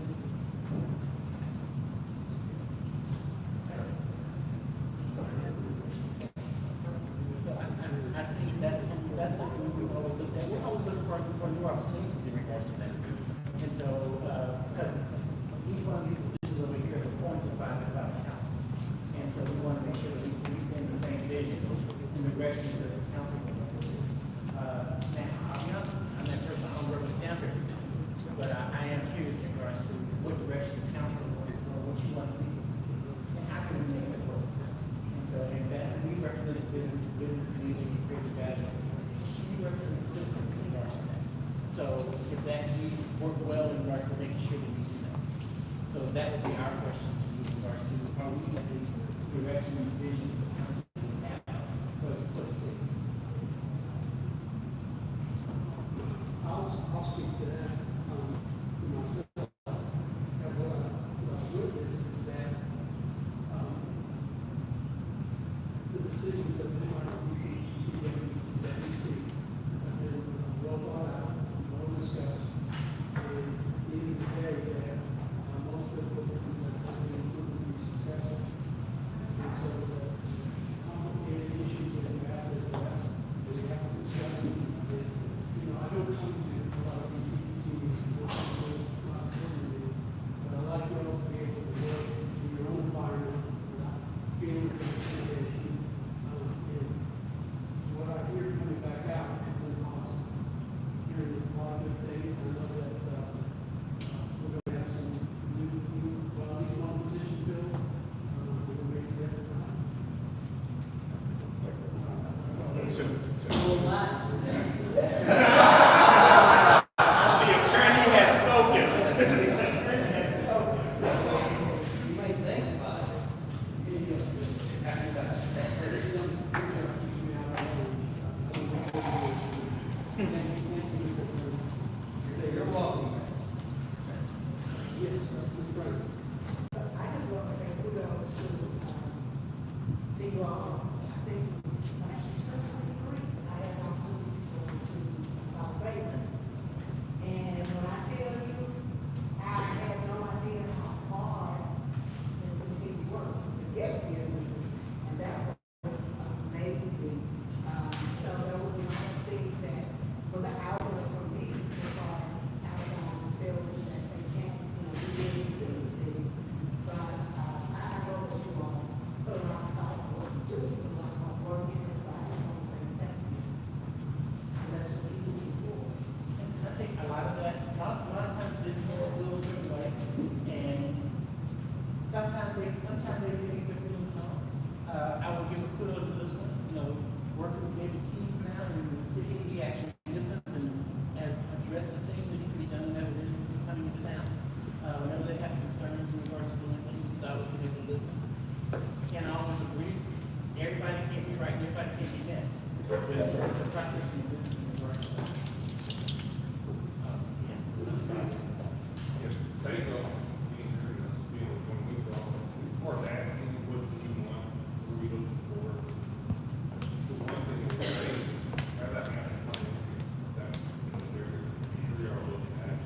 So I think that's something we've always looked at. We're always looking for new opportunities in regards to that. And so, because each one of these positions over here is appointed by the council. And so we want to make sure that we stand the same vision in the direction that the council wants. Now, I'll be honest, I'm that person, I don't rubber stamp everything. But I am curious in regards to what direction the council wants to go, what you want to see. And how can we make it work? And so, in that, we represent the business community, creative value. We represent the citizens in regards to that. So if that we work well in regards to making sure that we do that. So that would be our question to you in regards to are we in the direction and vision the council will have for the city? I'll speak to that, myself. What good is that, the decisions that we are that we see, have been well thought out, well discussed, and even today, that most of the things that are being proven to be successful. And so the complicated issues that we have to address, that we have to discuss, I don't come to a lot of these sometimes they make their feelings known. I will give a kudos to this one, you know, working with David Keys now in the city, he actually listens and addresses things that need to be done whenever businesses coming into town. Whenever they have concerns in regards to doing things, he's always been able to listen. Can't always agree. Everybody can't be right, and everybody can't be next. But it's a process in business in regards to that. Yes, I'm sorry. Yes, thank you all. When we go, of course, asking you what you want, what we looking for. The one thing that we say, have that master plan, that, you know, they're, sure you are looking at, is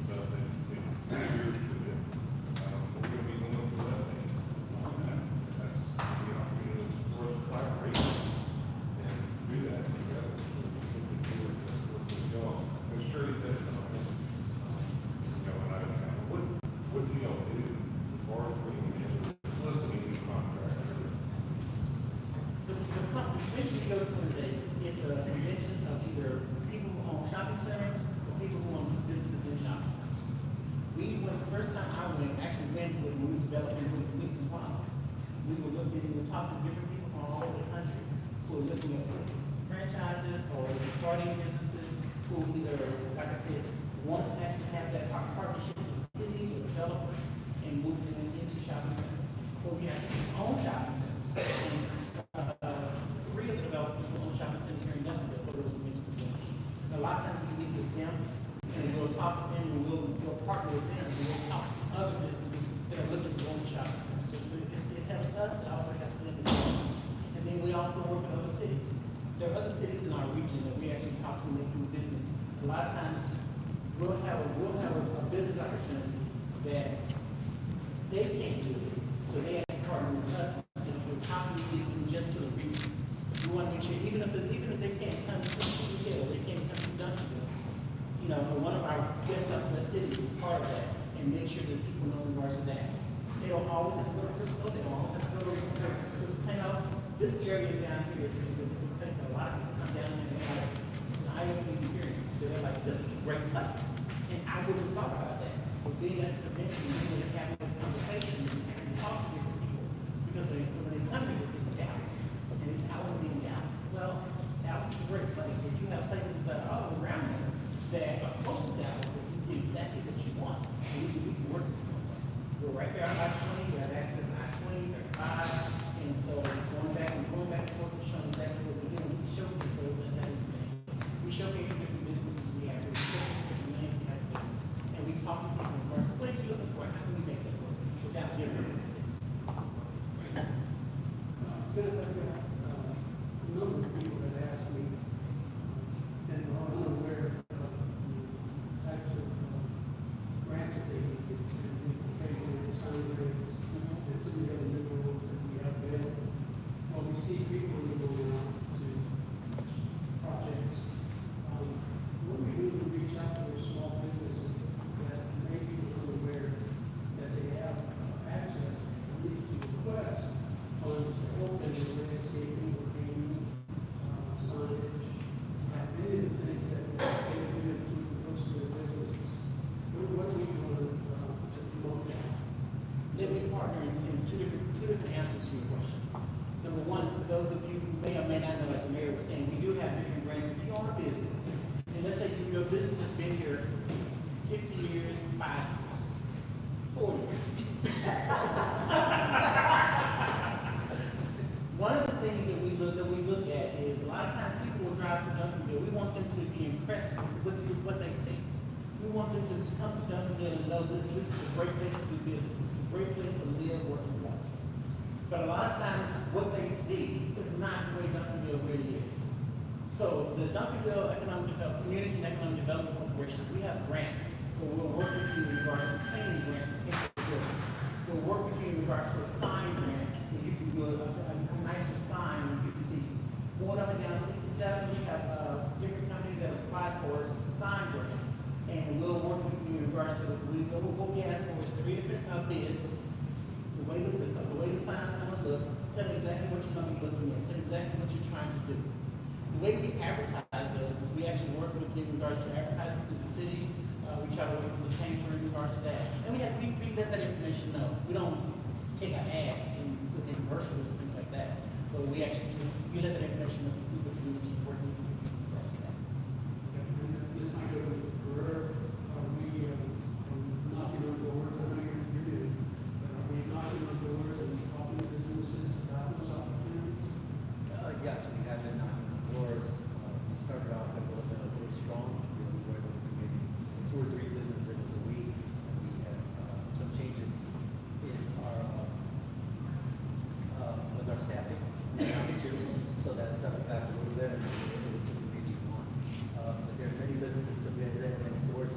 stuff that, you know, years to do. We're gonna be going through that thing. That's, you know, for us to collaborate and do that together. Looking forward to working with y'all. I'm sure that, you know, what do y'all do as far as bringing in, listening to contractors? The convention you go to today, it's a convention of either people who own shopping centers or people who own businesses in shopping centers. We went, the first time I went, actually went when we were developing with Lincoln Plaza. We were talking to different people from all over the country who were looking at franchises or starting businesses who either, like I said, want to actually have that partnership with cities or developers and move them into shopping centers. Or we have own shopping centers. Three of the developers who own shopping centers here in Duncanville for those conventions as well. And a lot of times we meet with them and we'll talk to them and we'll partner with them and we'll talk to other businesses that are looking to own the shopping centers. So it helps us, it also helps them as well. And then we also work with other cities. There are other cities in our region that we actually talk to and they do business. A lot of times we'll have a business opportunity that they can't do it. So they have to partner with us and say, well, how can we get them just to the region? We want to make sure, even if they can't come to City Hill, they can't come to Duncanville, you know, one of our best up the city is part of that and make sure that people know the words of that. They don't always have to go to Frisco, they don't always have to go to Plano. This area down here is a place that a lot of people come down and they're like, it's an eye-opening experience. They're like, this is a great place. And I wouldn't talk about that. But being at the convention, being able to have this conversation, and talk to different people. Because when they come here, it's Dallas. And it's how to be in Dallas. Well, Dallas is a great place, but you have places that are all around there that are close to Dallas that you get exactly what you want. And we can work with them. We're right there on I-20, we have access to I-20, 35. And so going back and forth and showing exactly what we're doing, we show people that information. We showcase different businesses we have, we showcase different lands we have to do. And we talk to people first, what are you looking for? How can we make that work? Without giving them the city. A number of people that asked me, and are unaware of the types of grants that they can get, and sign grants, and some of the other new ones that we have available. Well, we see people who go out to projects. What we do is reach out to those small businesses that may be unaware that they have access, at least to request funds to help them with landscaping or gaming, signage, many of the things that they do to those their businesses. What do we do to promote that? Let me partner in two different answers to your question. Number one, for those of you who may or may not know, as the mayor was saying, we do have different grants. If you own a business, and let's say your business has been here 50 years, 5 years, 4 years. One of the things that we look at is a lot of times people will drive to Duncanville. We want them to be impressed with what they see. We want them to come to Duncanville and know this is a great place to do business. This is a great place to live, work, and play. But a lot of times what they see is not the way Duncanville really is. So the Duncanville Community and Economic Development Corporation, we have grants where we'll work with you in regards to planning grants for capability. We'll work with you in regards to a sign grant where you can do a nicer sign and you can see. Going up and down 67, we have different companies that apply for us sign grants. And we'll work with you in regards to what we ask for is 3 different bids. The way the sign's gonna look, tell me exactly what you're gonna be looking at, tell me exactly what you're trying to do. The way we advertise those is we actually work with them in regards to advertising through the city. We try to work with the chamber in regards to that. And we let that information know. We don't commercials and things like that. But we actually just, we let that information of who the community is working with. This might go to Career, are we, knocking on doors, I know you did, but are we knocking on doors and talking to businesses about those opportunities? Yes, we have been knocking on doors. We started off a little strong. We were able to do maybe 2 or 3 business visits a week. We had some changes in our with our staffing, so that set us back a little bit, and we were able to do maybe 1. But there are many businesses to visit and many doors.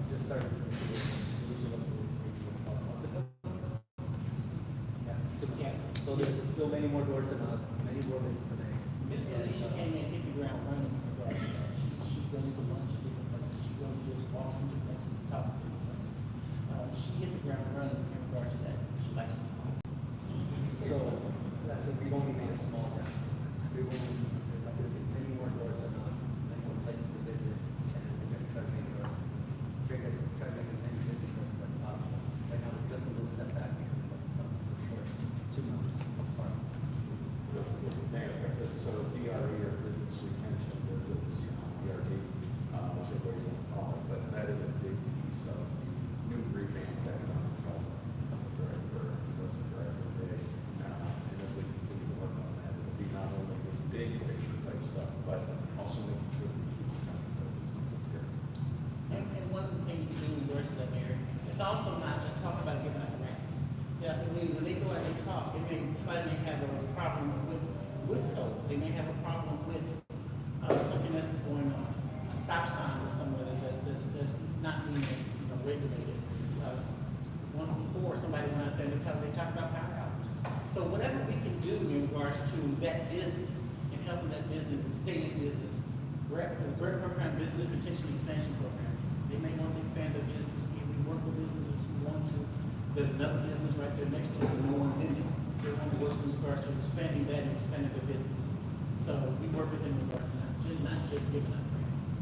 Just started some so there's still many more doors to knock, many more visits to make. Miss Alicia came in, hit the ground running in regards to that. She goes to lunch at different places. She goes to just walks into places and talks to different places. She hit the ground running in regards to that. She likes to talk. So that's we've only made a small town. We've only there's many more doors to knock, many more places to visit, and we're going to try to make as many visits as possible. Right now, we're just a little setback because we're short 2 months apart. So DRE or business retention visits, DRE, which is what you call it, but that is a big piece of new revamped economic development director, assessment director, and as we continue to work on that, it'll be not only the big picture type stuff, but also making sure that people come to the businesses here. And one thing you can do in regards to that, Mayor, it's also not just talking about giving out grants. Yeah, when they go out and talk, somebody may have a problem with code. They may have a problem with something else that's going on, a stop sign or somewhere that's not being regulated. Once before, somebody went out there and they talked about power outages. So whatever we can do in regards to that business and helping that business stay in business, grant program, business retention expansion program. They may want to expand their business. We work with businesses who want to. There's another business right there next to it, and no one's in it. They want to work in regards to expanding that and expanding their business. So we work with them in regards to not just giving out grants.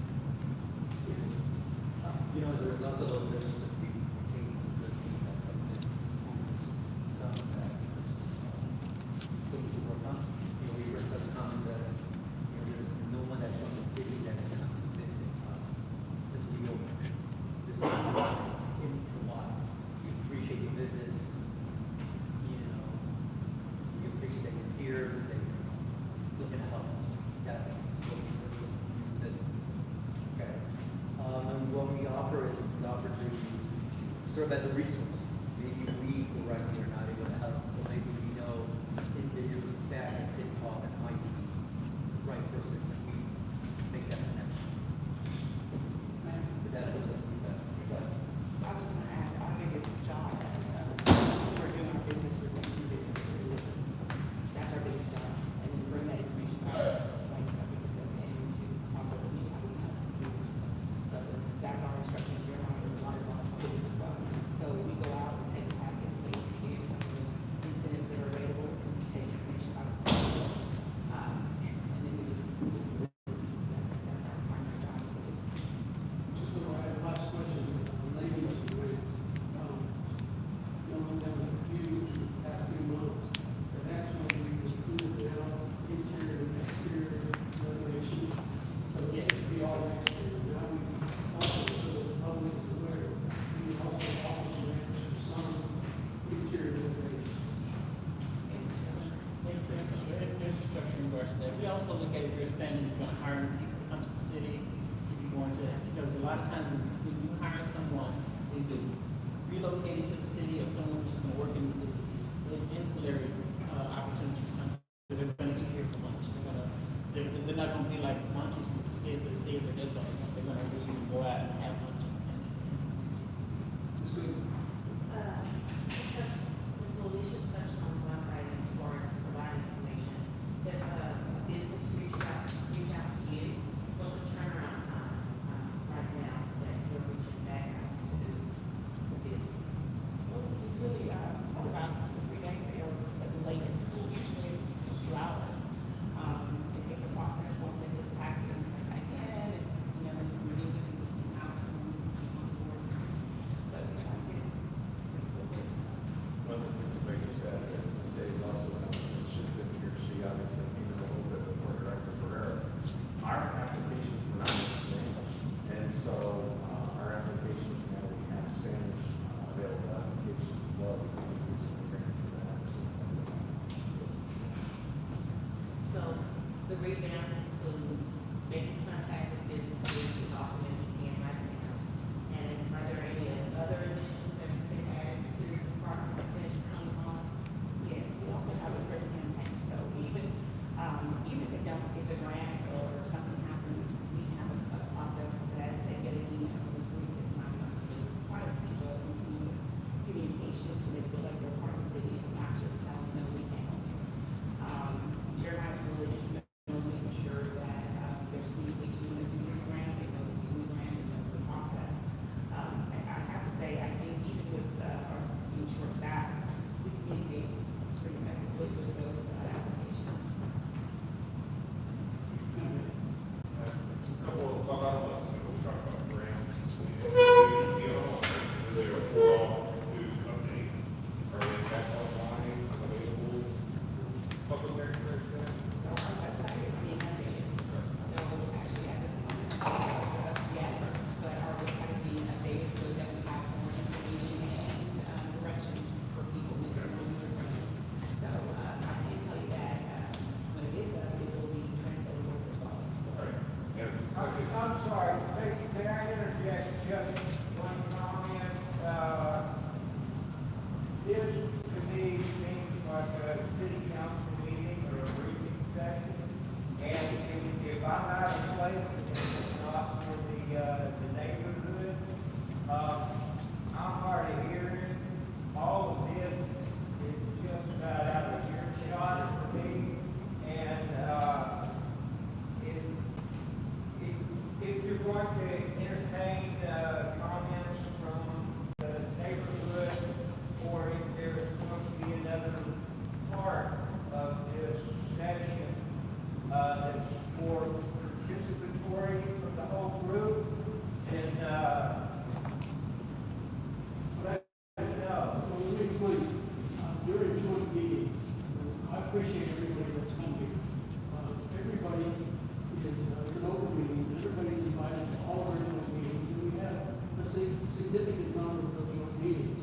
You know, as a result of those businesses, we take some good feedback from business owners. Some that still need to work on. You know, we heard some comments that there's no one that's from the city that has come to visit us since we opened. This is in a while. We appreciate the visits. You know, we appreciate that you're here, that you're looking to help us. That's what we do business. Okay. And what we offer is the opportunity to serve as a resource. Maybe we who right here are not able to help, but maybe we know individuals back at City Hall that might be the right person, and we make that connection. But that's what this is about. I was just gonna add, our biggest job as we're doing our business, we're doing business to listen. That's our biggest job, and to bring that information out, like our biggest and to process it, so we have business. So that's our instruction. Your honor is a lot of our business as well. So we go out and take packets, we create some of the incentives that are available, and we take information about incentives, and then we just listen. That's our primary job, is to listen. Just so I have a last question, ladies, no one's having a few months, but actually we included down interior and exterior renovation. So Yes. it be all exterior. Now we also, so that the public is aware, we also offer grants for some interior renovation. Infrastructure in regards to that. We also look at if you're expanding, you're going to hire new people to come to the city. If you're going to, a lot of times when you hire someone, they do relocating to the city or someone who's just going to work in the city. Those ancillary opportunities come. They're going to eat here for lunch. They're not going to be like lunches who stay at the city. They're going to really go out and have lunch. Just good. Ms. Alicia touched on one side as far as providing information. If a business reach out to you, what's the turnaround time right now that you're reaching back out to the business? Well, it's really, about 3 days ago at the latest. Usually it's a few hours. It takes a process once they get the packet and back in, and, review it out from revamp includes making contact with businesses as often as you can right now. And are there any other additions that has been added to the department since coming on? Yes, we also have a great campaign, so even if they don't get the grant or something happens, we have a process that they get an email in 3, 6, 9 months. So quite a piece of continuous communication, so they feel like they're part of the city and not just telling them we can't help you. Jeremiah's really instrumental in making sure that there's communication with the community grant, they know the community grant, they know the process. I have to say, I think even with our being short staffed, we communicate pretty effectively with those applications. Couple of, talk about this, we'll talk about grants. You know, they are all to update, are they back online, available, public access? So our website is being updated. So actually, as it's yes, but our website is being updated so that we have more information and direction for people who can move around. So I can tell you that when it is up, it will be translated over as well. Right, and I'm sorry, can I interject just one comment? This to me seems like a city council meeting or a briefing session. And if I'm out of place, and it's not for the neighborhood, I'm hard of hearing. All of this is just about out of earshot for me. And, if you're going to entertain comments from the neighborhood, or if there's going to be another part of this session that's more participatory from the whole group, then let us know. So let me explain. During joint meeting, I appreciate everybody that's come here. Everybody is an open meeting, everybody's invited to all our joint meetings, and we have a significant number of joint meetings.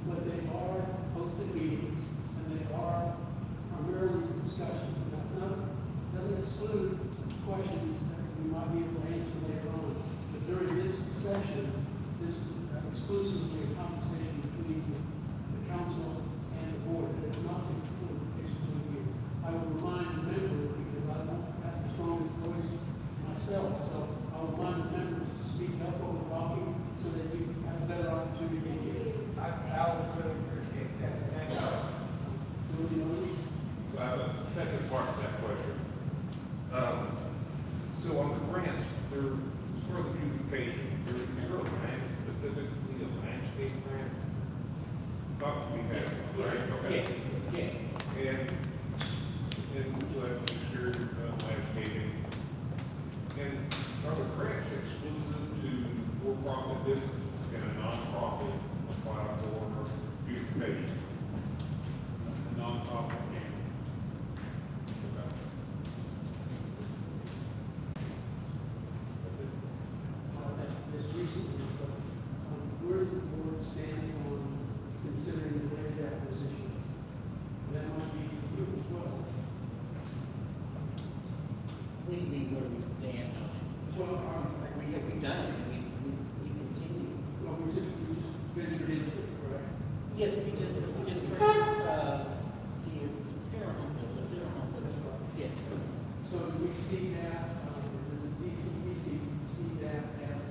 But they are posted meetings, and they are primarily discussions. Now, doesn't exclude questions that we might be able to answer later on. But during this session, this is exclusively a conversation between the council and the board. It is not to exclude you. I will remind the members, because I don't have the strongest voice myself, so I will remind the members to speak up over talking so that you have a better opportunity to hear. I would really appreciate that. Thank you. So I have a second part to that question. So on the grants, they're sort of the beautification, they're sort of specifically a landscape grant. Thought we had, right? Okay. Yes. And so that's exterior landscaping. And are the grants exclusive to for-profit businesses? Can a nonprofit apply for beautification? A nonprofit can. Okay. Just recently, but where does the board stand on considering the land acquisition? That might be you as well. We need where we stand on it. Well, We've done it, we continue. well, we just ventured into it, correct? Yes, we just purchased, the Fairhome building. Yes. So do we see that, does the DCEDC see that as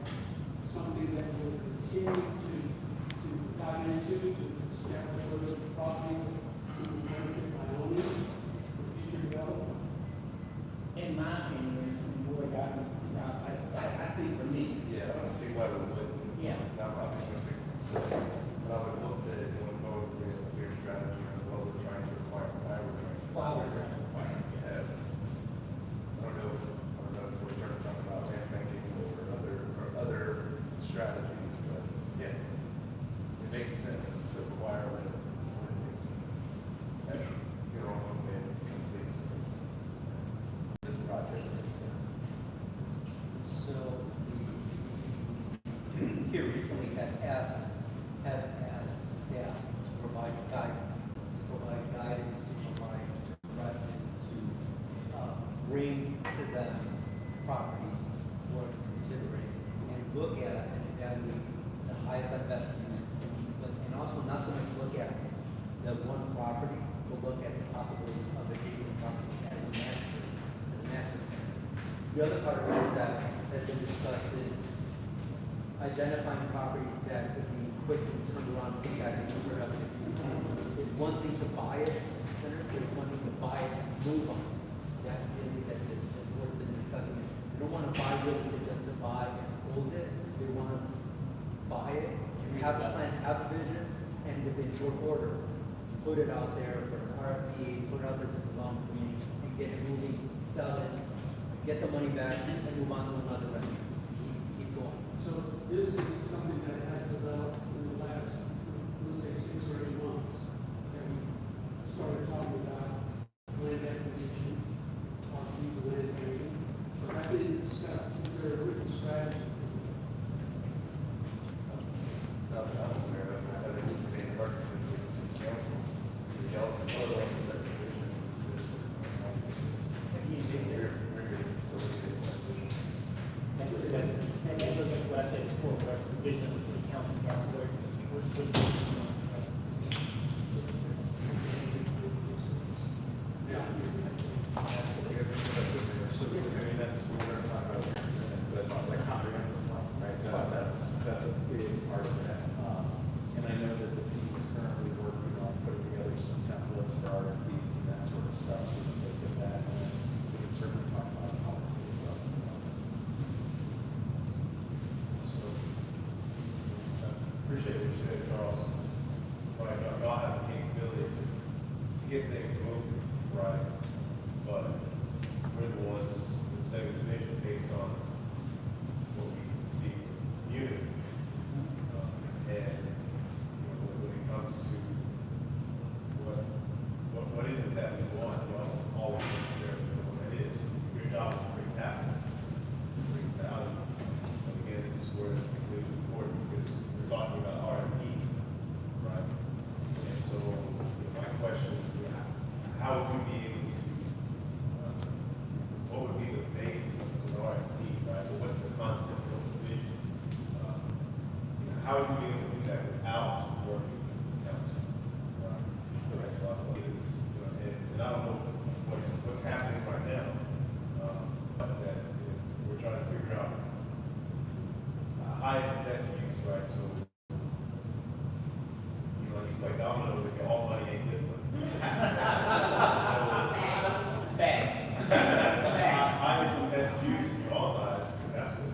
something that will continue to dive into, to establish whether the properties to be rented by owners for future development? In my opinion, the board got, I speak for me. Yeah, I don't see why we wouldn't. Yeah. Not obviously, but I would hope that it going forward, look at the possibilities of adjacent property as a master plan. The other part of it that has been discussed is identifying properties that could be quickly turned around, put back into production. It's one thing to buy it, center, it's one thing to buy it and move on. That's the thing that's worth been discussing. We don't want to buy real estate just to buy and hold it. We want to buy it, and have a plan, have a vision, and within short order, put it out there for an RFP, put it out there to the development community, and get it moving, sell it, get the money back, and move on to another venture. Keep going. So this is something that has developed in the last, let's say, 6 or 8 months. And we started talking about land acquisition, possibly the land banking. So that didn't discuss, is there a written strategy? I'm aware of that. It needs to be in partnership with the city council. We all vote on the subdivision of the citizens. And we're here to facilitate that vision. And that goes back to what I said before, where the vision of the city council, So, I mean, that's what we're talking about, but like comprehensive plan, right? That's a big part of that. And I know that the team is currently working on putting together some templates for RFPs and that sort of stuff, so that they get that, and then we can certainly talk about policy as well. So, Appreciate what you said, Charles. Right, y'all have the capability to get things moving, right? But we're the ones that say the vision based on what we see from the community. And when it comes to what is it that we want, you don't always necessarily know what that is. Your job is to bring capital, bring value. And again, this is where it's important because we're talking about R&D, right? And so my question is, how would you be able to, what would be the basis of an RFP, right? Well, what's the concept, what's the vision? How would you be able to do that without working with the council? Right? So I believe it's, and I don't know what's happening right now, but that we're trying to figure out highest and best use, right? So, it's like dominoes, they say all money ain't good money. Facts. Highest and best use in y'all's eyes, because that's what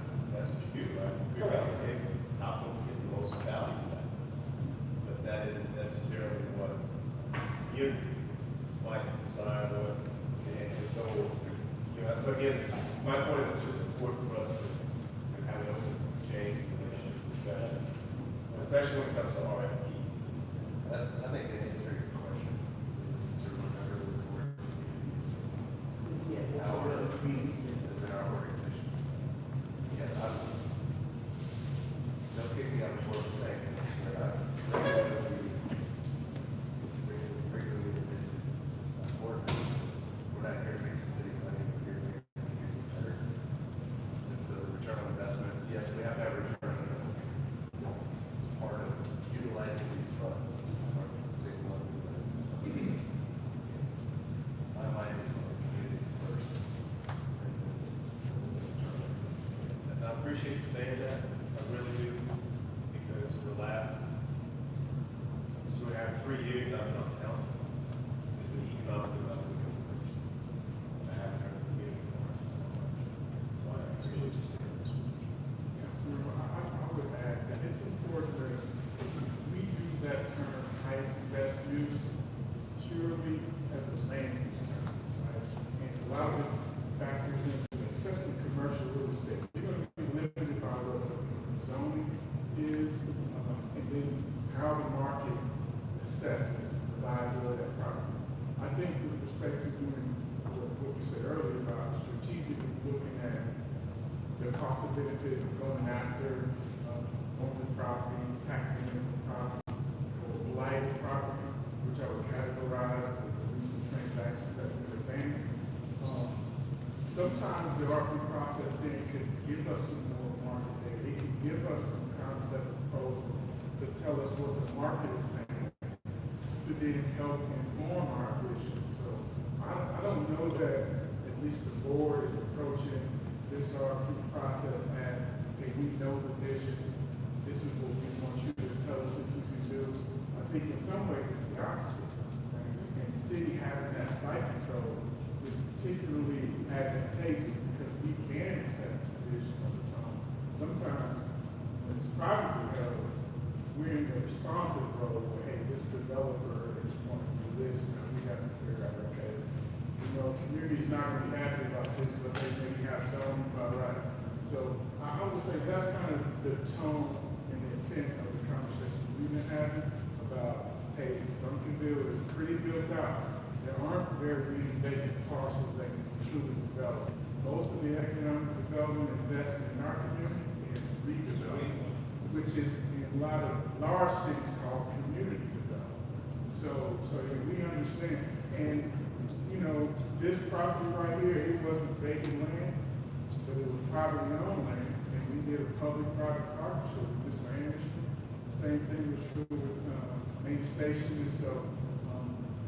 you do, right? You figure out, okay, how can we get the most value out of this? But that isn't necessarily what you might desire, and so, again, my point is it's just important for us to have an open exchange, information, discussion, especially when it comes to RFPs. I think that answered your question. Is to remember the word community. Our community is in our organization. Yeah, don't kick me out before I'm saying this. Regularly visit board members. We're not here to make the city money, we're here to make the community better. And so the return on investment, yes, we have to have a return on investment. It's part of utilizing these funds. My mind is on the community first. And I appreciate you saying that, I really do, because for the last 3 years I've been on council, it's an economic development corporation. I haven't heard the community more so much. So I appreciate you saying this. I would add that it's important that we use that term highest and best use purely as a land use term, right? And a lot of it factors into, especially commercial real estate. You're going to be limited by what the zoning is, and then how the market assesses the viability of that property. I think with respect to doing what we said earlier about strategically looking at the cost of benefit of going after owning property, taxing the property, or blight property, which I would categorize as the recent transactions that we've advanced. Sometimes the RFP process then could give us some more market data. It can give us some concept proposal to tell us what the market is saying, to then help inform our vision. So I don't know that at least the board is approaching this RFP process as, hey, we know the vision, this is what we want you to tell us if you can do. I think in some ways it's the opposite. And the city having that site control is particularly advantageous because we can set the vision of the tone. Sometimes when it's privately held, we're in the responsive role where, hey, this developer is wanting to do this, and we have to figure out, okay, you know, community's not going to be happy about this, but they maybe have zoning about right. So I would say that's kind of the tone and the intent of the conversation we've been having about, hey, Duncanville is pretty built out. There aren't very many vacant parcels that can truly develop. Most of the economic development investment in our community is redevelopment, which is in a lot of large cities called community development. So yeah, we understand. And, you know, this property right here, it wasn't vacant land, but it was privately owned land. And we did a public-private partnership with Mr. Anderson. Same thing was true with Main Station. And so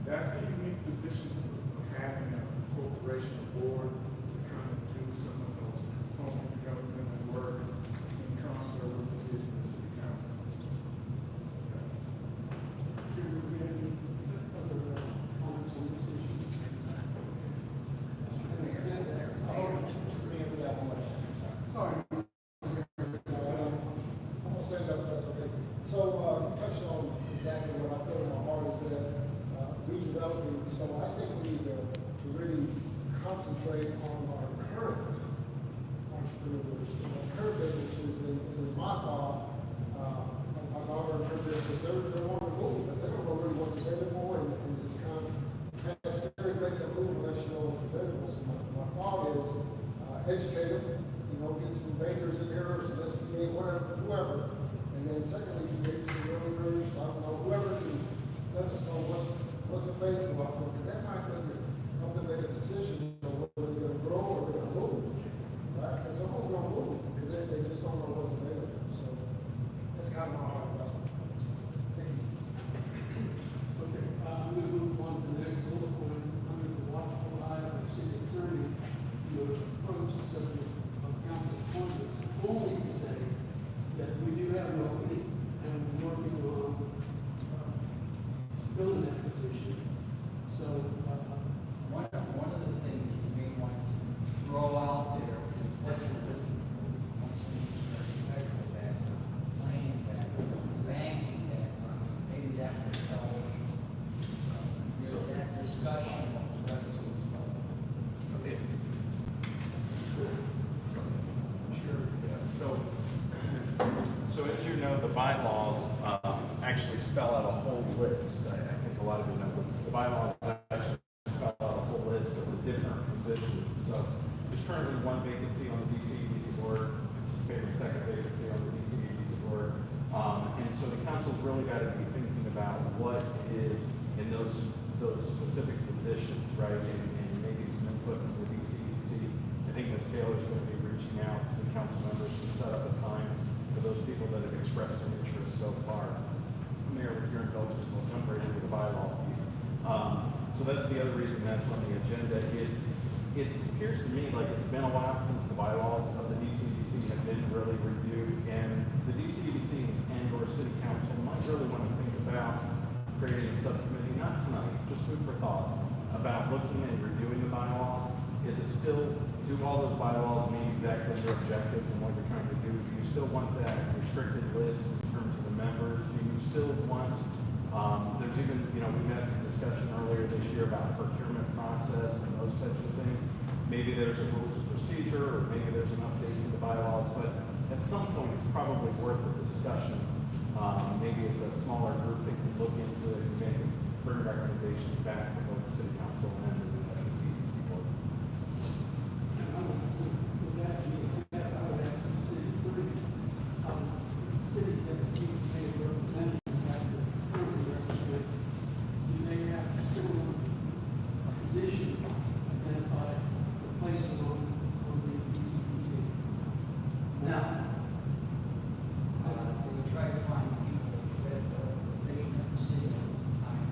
that's the unique position of having a corporation board to kind of do some of those component government work in concert with the vision of the city council. Do we have any other comments on this issue? Having said that, sorry. I'm gonna stand up, if that's okay. So, you touched on exactly what I feel in my heart is that, redeveloping, so I think we need to really concentrate on our current entrepreneurs, our current businesses, and in my thought, my daughter and her business, they want to move, but they don't know really what's available, and it's kind of scary to make a move unless you know what's available. So my thought is, educate them, you know, get some bankers in here, some SBA, whatever, whoever. And then secondly, maybe some realtors, I don't know, whoever can let us know what's available out there. Because that might help them make a decision on whether they're going to grow or they're going to move. Right? Because some of them don't move because they just don't know what's available. So that's kind of my heart about it. Thank you. Okay, I'm going to move on to the next bullet point. Under the watchful eye of the city attorney, your approach the subject of council appointments, only to say that we do have an opening and we're working on filling that position. So, One of the things you may want to throw out there is what you're looking for. Medical background, planning background, banking background, maybe that would help. So that discussion of what is Okay. Sure, yeah. So as you know, the bylaws actually spell out a whole list. I think a lot of you know, the bylaws actually spell out a whole list of the different positions. So there's currently one vacancy on the DCEDC board, anticipated a second vacancy on the DCEDC board. And so the council's really got to be thinking about what is in those specific positions, right? And maybe some input from the DCEDC. I think Ms. Taylor's going to be reaching out to the council members to set up a time for those people that have expressed an interest so far. Mayor, with your indulgence, we'll jump right into the bylaw piece. So that's the other reason that's on the agenda is it appears to me like it's been a while since the bylaws of the DCEDC have been really reviewed, and the DCEDC and or city council might really want to think about creating a subcommittee, not tonight, just food for thought, about looking and reviewing the bylaws. Is it still, do all those bylaws mean exactly your objectives and what you're trying to do? Do you still want that restricted list in terms of the members? Do you still want, there's even, you know, we've had some discussion earlier this year about procurement process and those types of things. Maybe there's a rules of procedure, or maybe there's an update to the bylaws, but at some point it's probably worth a discussion. Maybe it's a smaller group that can look into it and bring recommendations back to both city council and the DCEDC board. with that being said, I would ask the city attorney, cities that they represent, have to currently represent, do they have still a position identified for placement on the DCEDC? Now, we try to find people that are living in the city all the time.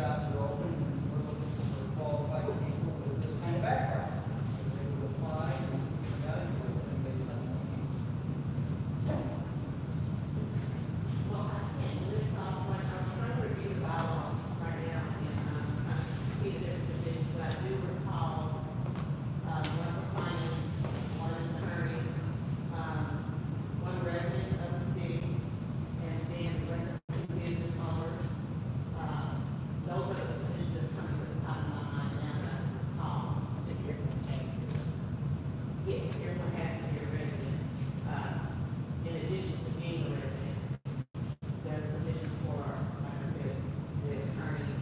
jobs are open, and we're looking for qualified people with this kind of background. So they would apply and get evaluated based on what needs. Well, I can't list off what, I'm trying to review the bylaws right now, and trying to see the different positions, but I do recall, one for finance, one is attorney, one resident of the city, and then the rest of the business owners. Those are the positions that's coming to the top of my mind now that I recall. Yes, everyone has to be a resident, in addition to being a resident. There's a position for, like I said, the attorney,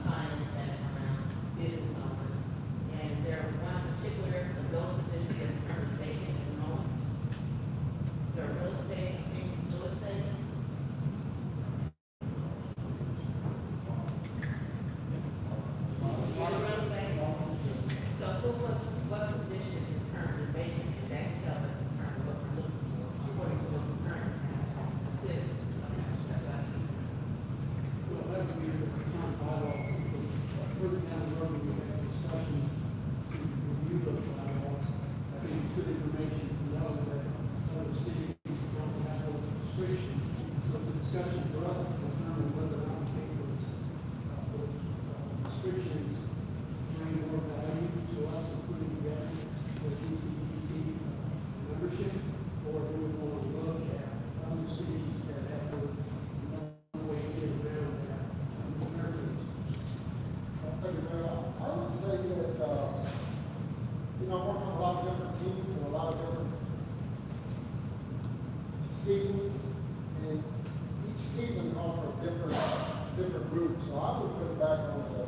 finance background, business owners. And there are one particular of those positions that's currently vacant at the moment. The real estate, real estate. Real estate. So what position is currently vacant, and that can tell us in terms of what we're looking for, according to what we currently have, consists of that's what I mean. Well, that would be the current bylaws. Further down the road, we have a discussion to review those bylaws. I think it's good information to know that other cities don't have those restrictions. So it's a discussion for us to determine whether or not we think those restrictions bring more value to us, including the DCEDC membership, or do we want to look at other cities that have no way to get around that? I would say that, you know, working on a lot of different teams and a lot of different seasons, and each season calls for different groups. So I would put it back on the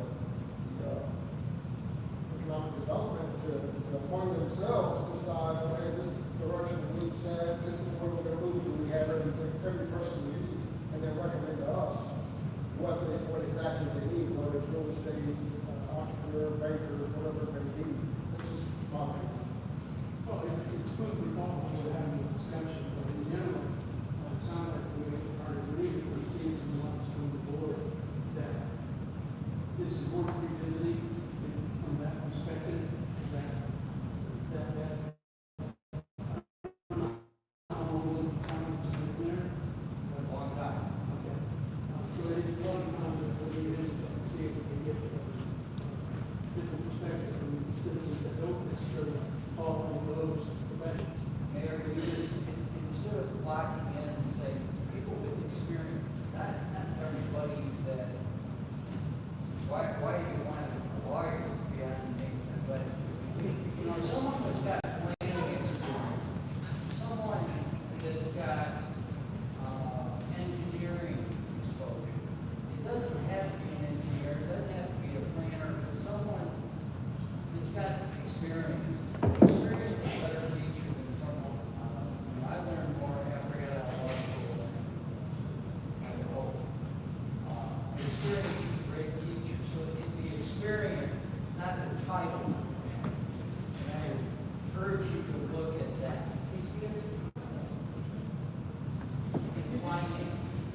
economic development to appoint themselves, decide, okay, this is the direction we need set, this is where we're gonna move, and we have every person we need, and then recommend to us what exactly they need, whether it's real estate, entrepreneur, banker, whatever it may be. This is my opinion. Well, it's good for all to have a discussion, but in general, it sounds like we are agreeing with season ones from the board that this is worth revisiting from that perspective, that how long will time to get there? A long time. Okay. So it's one time that we visit and see if we can get different perspectives from citizens that don't necessarily fall on those professions. Mayor, we just, instead of locking in and saying, people with experience, not everybody that, why do you want a lawyer to be on the name? But, you know, someone that's got planning experience, someone that's got, engineering exposure. It doesn't have to be an engineer, it doesn't have to be a planner, but someone that's got experience. Experience is a better teacher than someone, I learned more after I got out of law school than I hope. Experience is a great teacher, so it's the experience, not the title. And I urge you to look at that.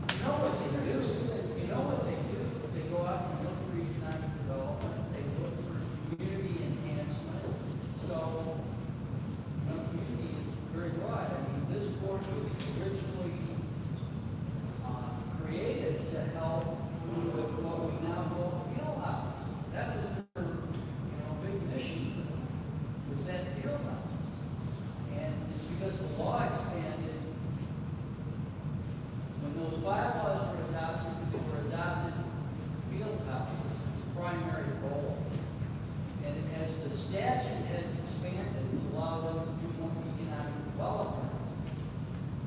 You know what they do? You know what they do? They go out and look for economic development, they look for community enhancement. So, you know, community is very broad. I mean, this board was originally created to help with what we now call field house. That was their, you know, big mission was that field house. And it's because the law expanded. When those bylaws were adopted, they were adopted field houses, its primary goal. And as the statute has expanded to allow them to do more economic development,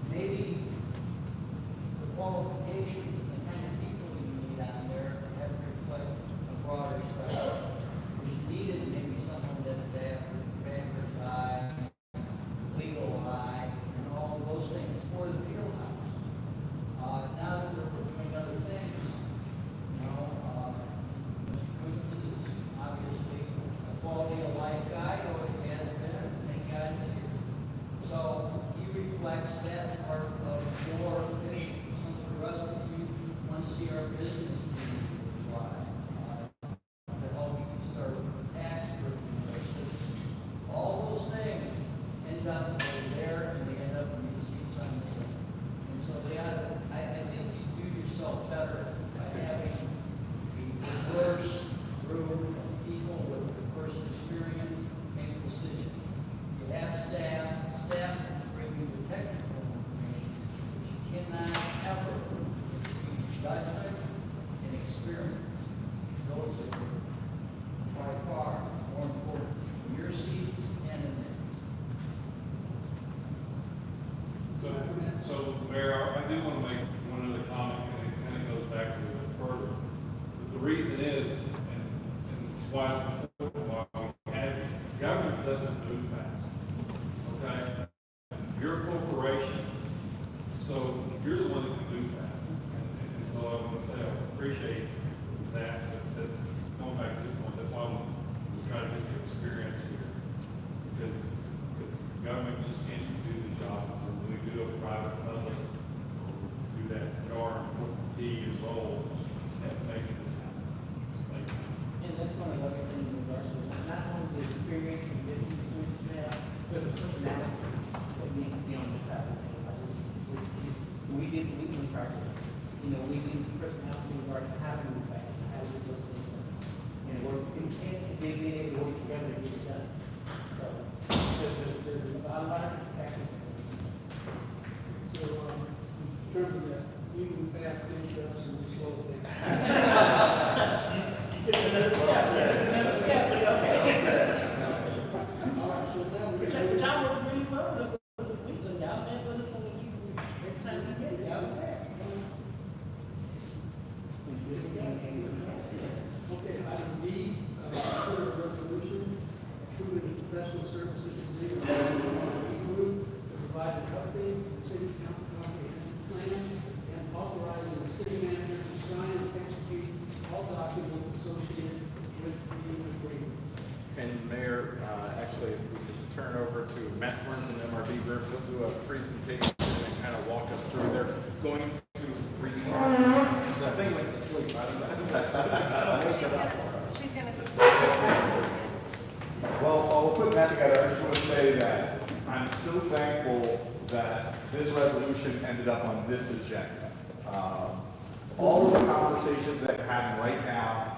maybe the qualifications and the kind of people you need on there have to reflect a broader spectrum. There's needed maybe someone that's banker's eye, legal eye, and all of those things for the field house. Now that we're doing other things, you know, Mr. Coons is obviously a quality of life guy, always has been, and thank God he's here. So he reflects that part of your vision. Some of the rest of you want to see our business needs. reason is, and this is why it's important, why we have it, government doesn't move fast. Okay? You're a corporation, so you're the one that can move fast. And so I want to say I appreciate that, but that's going back to this point, that's why we try to get your experience here. Because government just can't do the job. So when we do a private public, or do that key and role, that makes this happen. And that's one of the other things in regards to not only the experience and business experience you have, there's a personality that needs to be on the side of the table. We did the weekly project. You know, we need personality in regards to how to move fast, how to do those things. And work, and they being able to work together to get it done. So there's a lot of factors in this. So, in terms of that, you move fast, introduction, and slow things. You took another step, but okay. All right, so now we're But going y'all work really well with the weekly. Y'all met with us on the weekly. Every time we get it, y'all were there. Okay, item D, consider a resolution approving professional services to legal group to provide an update to the city council comprehensive plan and authorizing the city manager to sign and execute all documents associated with the agreement. And Mayor, actually, if we could turn over to Matt Burns and MRB Group, he'll do a presentation and kind of walk us through their going to free. The thing went to sleep. I don't know. She's gonna. Well, I'll put that together. I just want to say that I'm so thankful that this resolution ended up on this agenda. All of the conversations that we're having right now,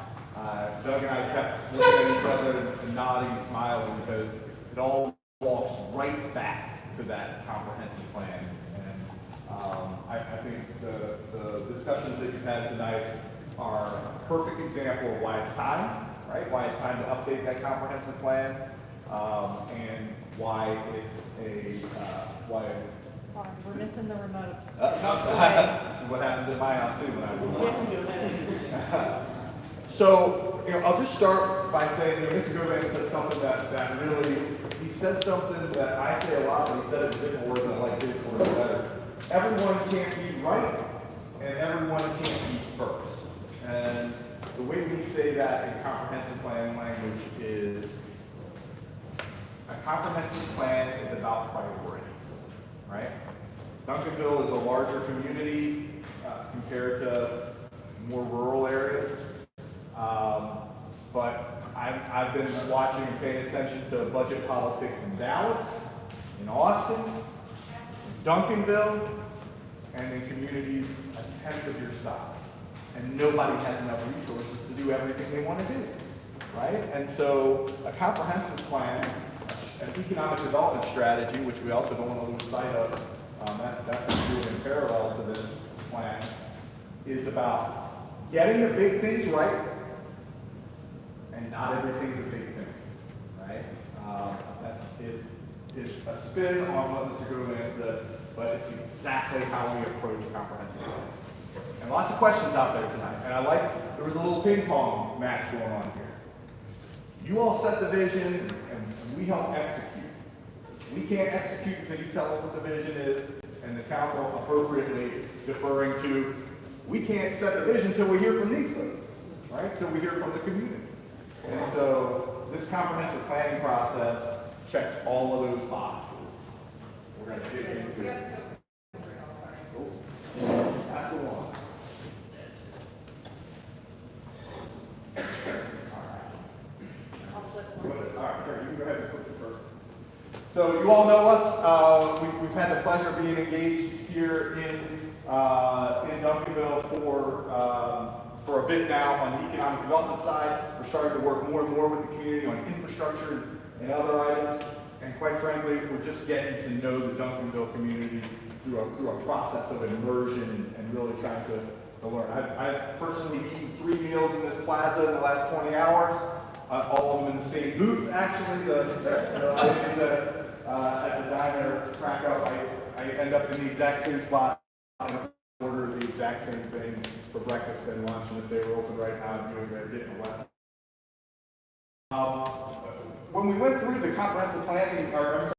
Doug and I kept looking at each other and nodding and smiling because it all walks right back to that comprehensive plan. And I think the discussions that you've had tonight are a perfect example of why it's time, right? Why it's time to update that comprehensive plan, and why it's why. Sorry, we're missing the remote. This is what happens at my house too when I was. So, I'll just start by saying, Mr. Govan said something that really, he said something that I say a lot, but he said it in different words, and I like his words better. Everyone can't be right, and everyone can't be first. And the way we say that in comprehensive plan language is, a comprehensive plan is about priorities, right? Duncanville is a larger community compared to more rural areas. But I've been watching and paying attention to budget politics in Dallas, in Austin, in Duncanville, and in communities a tenth of your size. And nobody has enough resources to do everything they want to do, right? And so a comprehensive plan, an economic development strategy, which we also don't want to lose sight of, that's doing in parallel to this plan, is about getting the big things right, and not everything's a big thing, right? It's a spin on what Mr. Govan said, but it's exactly how we approach comprehensive plan. And lots of questions out there tonight, and there was a little ping pong match going on here. You all set the vision, and we help execute. We can't execute until you tell us what the vision is, and the council appropriately deferring to, we can't set the vision until we hear from these folks, right? Until we hear from the community. And so this comprehensive planning process checks all of those boxes. We're going to dig into it. Oh, that's the one. All right, sure, you can go ahead and flip it first. So you all know us. We've had the pleasure of being engaged here in Duncanville for a bit now on the economic development side. We're starting to work more and more with the community on infrastructure and other items. And quite frankly, we're just getting to know the Duncanville community through a process of immersion and really trying to learn. I've personally eaten 3 meals in this plaza in the last 20 hours. All of them in the same booth, actually. The ladies at the diner crack up. I end up in the exact same spot and order the exact same thing for breakfast and lunch, and if they were open right now, doing their getting a West. When we went through the comprehensive planning, or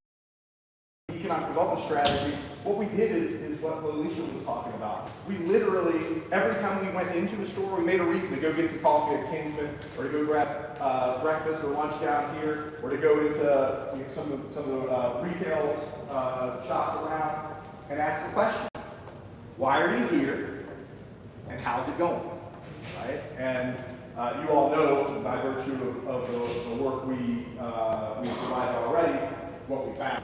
economic development strategy, what we did is what Alicia was talking about. We literally, every time we went into the store, we made a reason to go get some coffee at Kingsman, or to go grab breakfast or lunch down here, or to go into some of the retail shops around and ask a question. Why are you here, and how's it going, right? And you all know, by virtue of the work we provided already, what we found.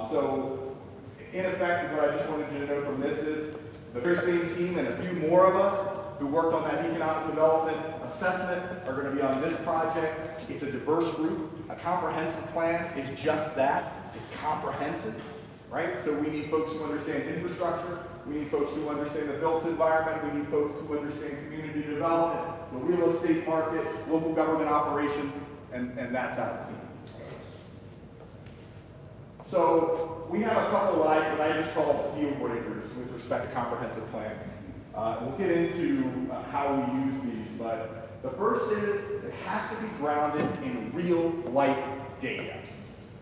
So, in effect, what I just wanted you to know from this is the very same team and a few more of us who worked on that economic development assessment are going to be on this project. It's a diverse group. A comprehensive plan is just that. It's comprehensive, right? So we need folks who understand infrastructure. We need folks who understand the built environment. We need folks who understand community development, the real estate market, local government operations, and that's our team. So we have a couple of what I just call deal breakers with respect to comprehensive planning. We'll get into how we use these, but the first is it has to be grounded in real life data.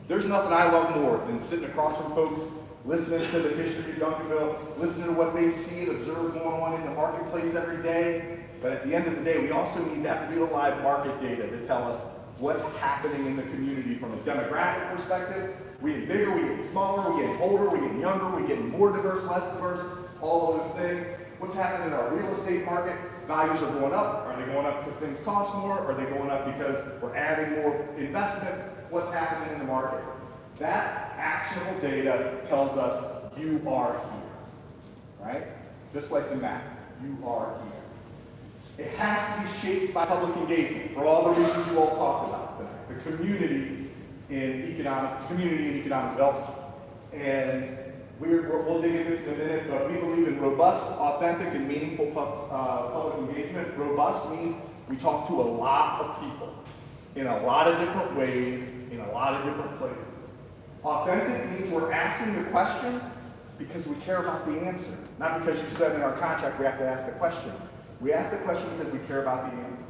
There's nothing I love more than sitting across from folks, listening to the history of Duncanville, listening to what they see and observe going on in the marketplace every day. But at the end of the day, we also need that real live market data to tell us what's happening in the community from a demographic perspective. We get bigger, we get smaller, we get older, we get younger, we get more diverse, less diverse, all of those things. What's happening in our real estate market? Values are going up. Are they going up because things cost more? Are they going up because we're adding more investment? What's happening in the market? That actionable data tells us you are here, right? Just like the map, you are here. It has to be shaped by public engagement for all the reasons you all talked about tonight. The community in economic development. And we'll dig into this in a minute, but we believe in robust, authentic, and meaningful public engagement. Robust means we talk to a lot of people in a lot of different ways, in a lot of different places. Authentic means we're asking the question because we care about the answer, not because you said in our contract we have to ask the question. We ask the question because we care about the answer.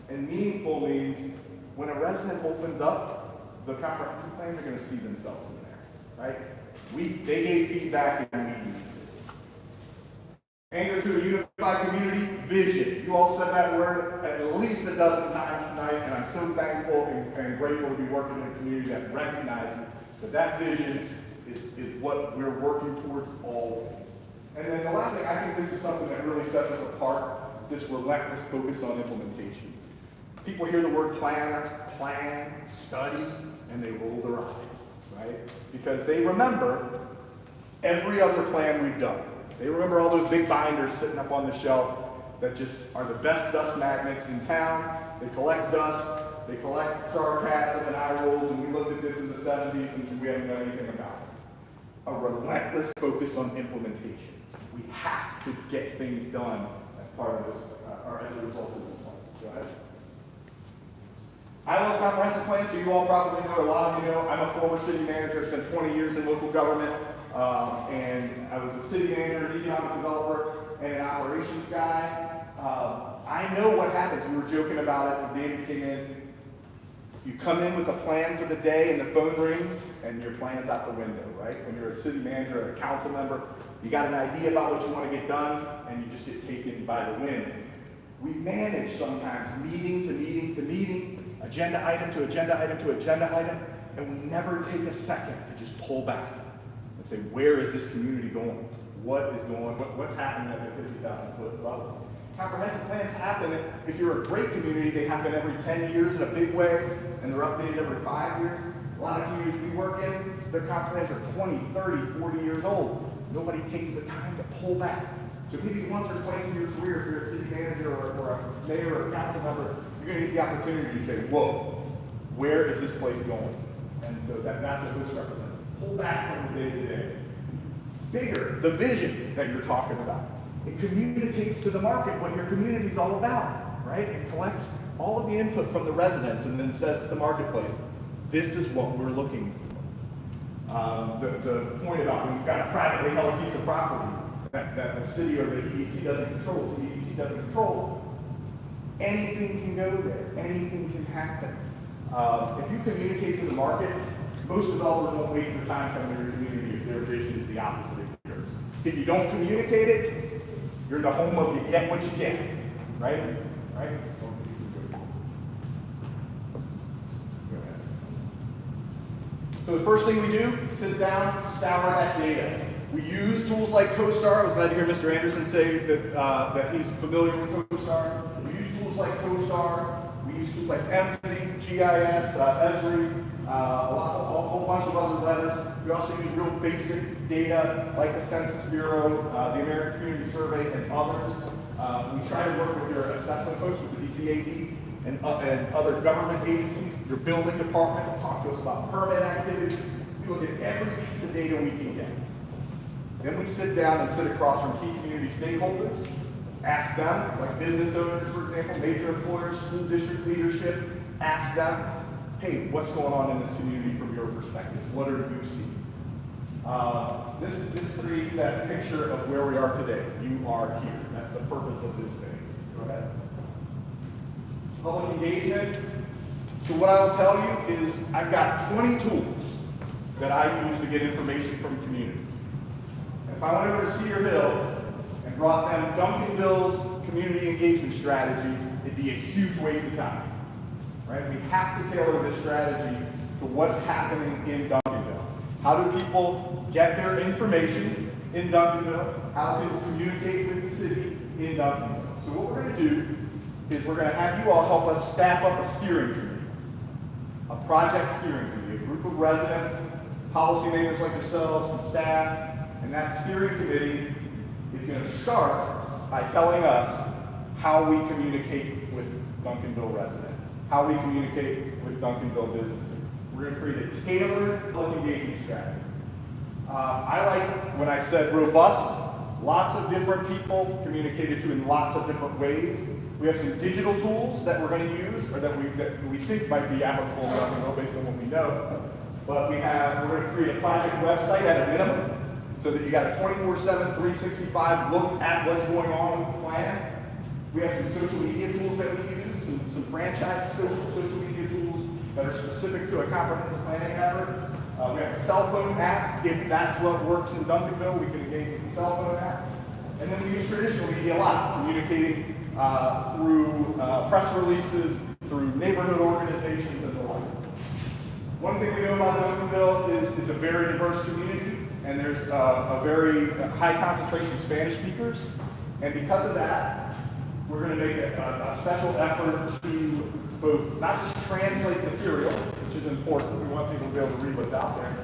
And meaningful means when a resident opens up the comprehensive plan, they're going to see themselves in there, right? They gave feedback and we used it. Anchor to a unified community, vision. You all said that word at least a dozen times tonight, and I'm so thankful and grateful to be working in a community that recognizes that vision is what we're working towards always. And then the last thing, I think this is something that really sets us apart, this relentless focus on implementation. People hear the word plan, study, and they roll their eyes, right? Because they remember every other plan we've done. They remember all those big binders sitting up on the shelf that just are the best dust magnets in town. They collect dust, they collect sarcasm and eye rolls, and we looked at this in the 70s and we haven't done anything about it. A relentless focus on implementation. We have to get things done as part of this, or as a result of this plan. Go ahead. I love comprehensive plans, so you all probably know, a lot of you know, I'm a former city manager, spent 20 years in local government, and I was a city manager, an economic developer, and an operations guy. I know what happens. We were joking about it when David came in. You come in with a plan for the day and the phone rings, and your plan's out the window, right? When you're a city manager or a council member, you got an idea about what you want to get done, and you just get taken by the wind. We manage sometimes meeting to meeting to meeting, agenda item to agenda item to agenda item, and we never take a second to just pull back and say, where is this community going? What is going, what's happening at the 50,000 foot level? Comprehensive plans happen, if you're a great community, they happen every 10 years in a big way, and they're updated every 5 years. A lot of communities we work in, their comp plans are 20, 30, 40 years old. Nobody takes the time to pull back. So maybe once or twice in your career, if you're a city manager or a mayor or a council member, you're going to get the opportunity to say, whoa, where is this place going? And so that's what this represents. Pull back from the day-to-day. Bigger, the vision that you're talking about. It communicates to the market what your community is all about, right? It collects all of the input from the residents and then says to the marketplace, this is what we're looking for. The point about when you've got a privately held piece of property that the city or the EDC doesn't control, CEDC doesn't control, anything can go there, anything can happen. If you communicate to the market, most developers won't waste their time coming to your community if their vision is the opposite of yours. If you don't communicate it, you're in the home of you get what you get, right? Right? So the first thing we do, sit down, scour that data. We use tools like CoStar. I was glad to hear Mr. Anderson say that he's familiar with CoStar. We use tools like CoStar. We use tools like MC, GIS, Esri, a whole bunch of other letters. We also use real basic data like the Census Bureau, the American Community Survey, and others. We try to work with your assessment folks, with the DCAD, and other government agencies, your building department, to talk to us about permit activity. We look at every piece of data we can get. Then we sit down and sit across from key community stakeholders, ask them, like business owners, for example, major employers, school district leadership, ask them, hey, what's going on in this community from your perspective? What are you seeing? This creates that picture of where we are today. You are here. That's the purpose of this phase. Go ahead. Public engagement. So what I will tell you is I've got 20 tools that I use to get information from the community. If I went over to Cedar Hill and brought them Duncanville's community engagement strategy, it'd be a huge waste of time. Right? We have to tailor this strategy to what's happening in Duncanville. How do people get their information in Duncanville? How do people communicate with the city in Duncanville? So what we're going to do is we're going to have you all help us staff up a steering committee, a project steering committee, a group of residents, policymakers like yourselves, and staff, and that steering committee is going to start by telling us how we communicate with Duncanville residents, how we communicate with Duncanville businesses. We're going to create a tailored public engagement strategy. I like when I said robust, lots of different people communicated to in lots of different ways. We have some digital tools that we're going to use, or that we think might be applicable in Duncanville based on what we know. But we're going to create a project website at a minimum, so that you got a 24/7, 365 look at what's going on with the plan. We have some social media tools that we use, some franchise social media tools that are specific to a comprehensive planning effort. We have a cell phone app. If that's what works in Duncanville, we can engage with the cell phone app. And then we use traditional media a lot, communicating through press releases, through neighborhood organizations, and the like. One thing we know about Duncanville is it's a very diverse community, and there's a very high concentration of Spanish speakers. And because of that, we're going to make a special effort to both not just translate material, which is important, we want people to be able to read what's out there,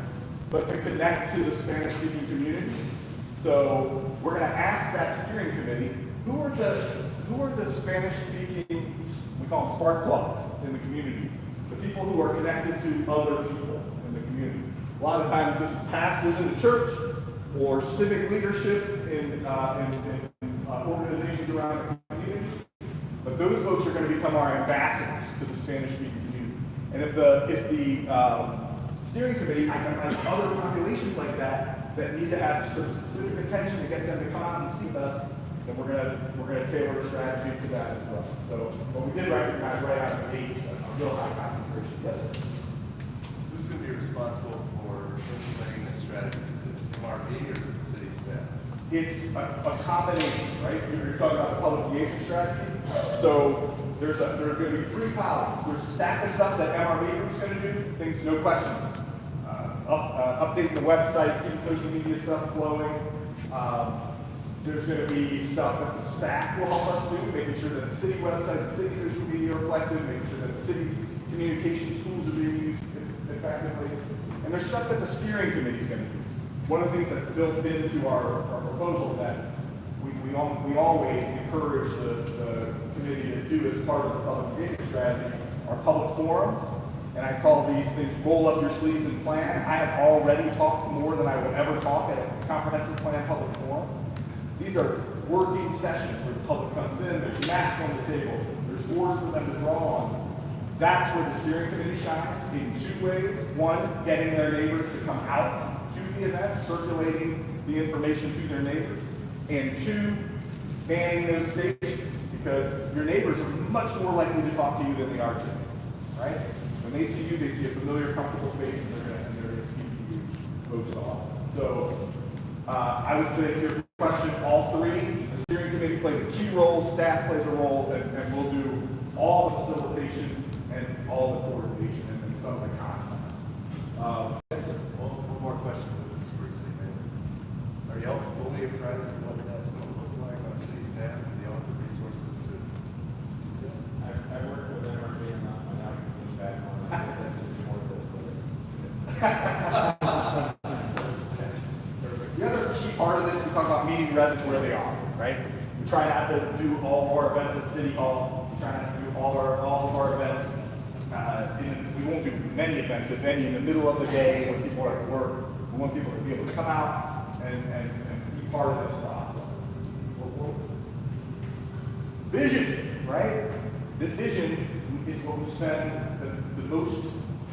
but to connect to the Spanish-speaking community. So we're going to ask that steering committee, who are the Spanish-speaking, we call them spark plugs in the community, the people who are connected to other people in the community. A lot of times this pastors in the church or civic leadership in organizations around the community. But those folks are going to become our ambassadors to the Spanish-speaking community. And if the steering committee identifies other populations like that need to have some specific attention to get them to come out and speak with us, then we're going to tailor a strategy to that as well. So, but we did recognize right out of the gate a real high concentration. Yes, sir. Who's going to be responsible for implementing this strategy? Is it MRB or the city staff? It's a combination, right? You're talking about the public engagement strategy. So there are going to be 3 columns. There's a stack of stuff that MRB group's going to do. Things, no question. Updating the website, keeping social media stuff flowing. There's going to be stuff that the staff will help us do, making sure that the city website, the city social media are reflected, making sure that the city's communication tools are being used effectively. And there's stuff that the steering committee is going to do. One of the things that's built into our proposal that we always encourage the committee to do as part of the public engagement strategy are public forums. And I call these things roll up your sleeves and plan. I have already talked more than I will ever talk at a comprehensive plan public forum. These are working sessions where the public comes in, there's maps on the table, there's boards for them to draw on. That's where the steering committee shines in 2 ways. One, getting their neighbors to come out to the event, circulating the information to their neighbors. and two, manning those stations, because your neighbors are much more likely to talk to you than they are to you, right? When they see you, they see a familiar, comfortable face, and they're gonna speak to you most often. So, I would say to your question, all three, the steering committee plays a key role, staff plays a role, and we'll do all the facilitation and all the coordination, and then some of the content. One more question for this for city manager. Are y'all fully apprised of what that's going to look like on city staff? Do y'all have the resources to? I work with MRB and now I can push back on The other key part of this, we talk about meeting residents where they are, right? We try not to do all of our events at City Hall. We try not to do all of our events. We won't do many events, if any, in the middle of the day when people are at work. We want people to be able to come out and be part of this process. Vision, right? This vision is what we spend the most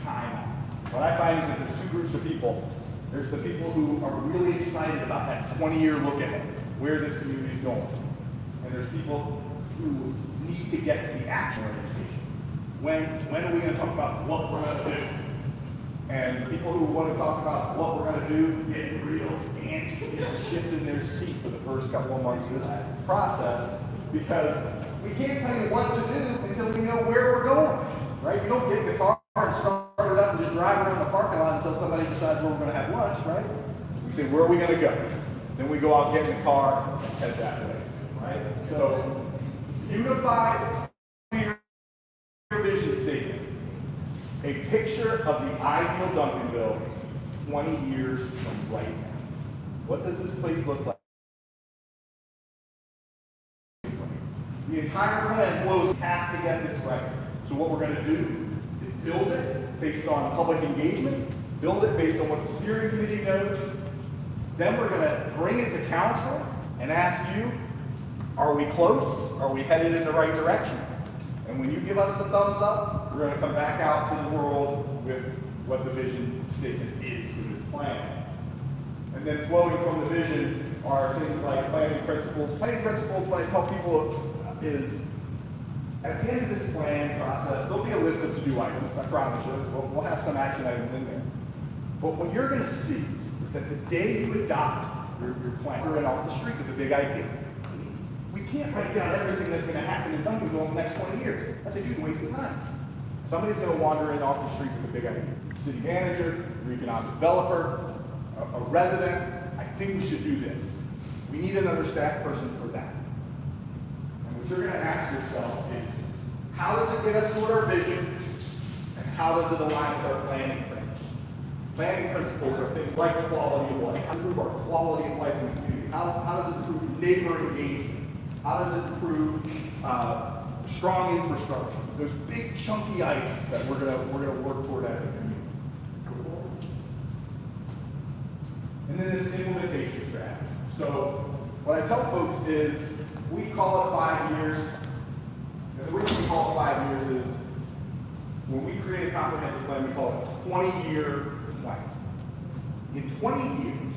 time on. What I find is that there's two groups of people. There's the people who are really excited about that 20-year look ahead, where this community is going. And there's people who need to get to the action orientation. When are we going to talk about what we're going to do? And the people who want to talk about what we're going to do get real antsy and shift in their seat for the first couple of months of this process, because we can't tell you what to do until we know where we're going, right? You don't get in the car and start it up and just drive around the parking lot until somebody decides where we're going to have lunch, right? We say, where are we going to go? Then we go out, get in the car, and head that way, right? So, unified, clear vision statement. A picture of the ideal Duncanville 20 years from right now. What does this place look like? The entire plan flows. We have to get this right. So what we're going to do is build it based on public engagement, build it based on what the steering committee knows. Then we're going to bring it to council and ask you, are we close? Are we headed in the right direction? And when you give us the thumbs up, we're going to come back out to the world with what the vision statement is for this plan. And then flowing from the vision are things like planning principles. Planning principles, what I tell people is, at the end of this plan process, there'll be a list of to-do items, I promise you. We'll have some action items in there. But what you're going to see is that the day you adopt your plan, you're in off the street with a big idea. We can't write down everything that's going to happen in Duncanville in the next 20 years. That's a huge waste of time. Somebody's going to wander in off the street with a big idea. City manager, your economic developer, a resident, I think we should do this. We need another staff person for that. And what you're going to ask yourself is, how does it get us toward our vision, and how does it align with our planning principles? Planning principles are things like quality of life. How to improve our quality of life in the community? How does it improve neighbor engagement? How does it improve strong infrastructure? Those big chunky items that we're gonna work toward as a community. And then this implementation strategy. So what I tell folks is we call it 5 years. And the reason we call it 5 years is when we create a comprehensive plan, we call it a 20-year plan. In 20 years,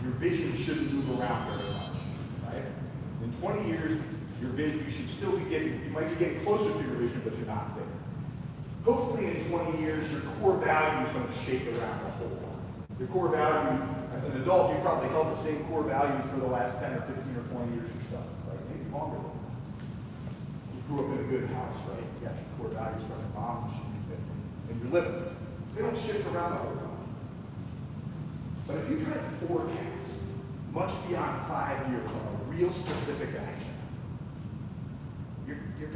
your vision shouldn't move around very much, right? In 20 years, your vision, you should still be getting, you might be getting closer to your vision, but you're not there. Hopefully in 20 years, your core values don't shake around a whole lot. Your core values, as an adult, you've probably held the same core values for the last 10 or 15 or 20 years yourself, right? Maybe longer. You grew up in a good house, right? You got your core values from your mom and you're living. They don't shift around a whole lot. But if you try to forecast much beyond 5 years on a real specific action, you're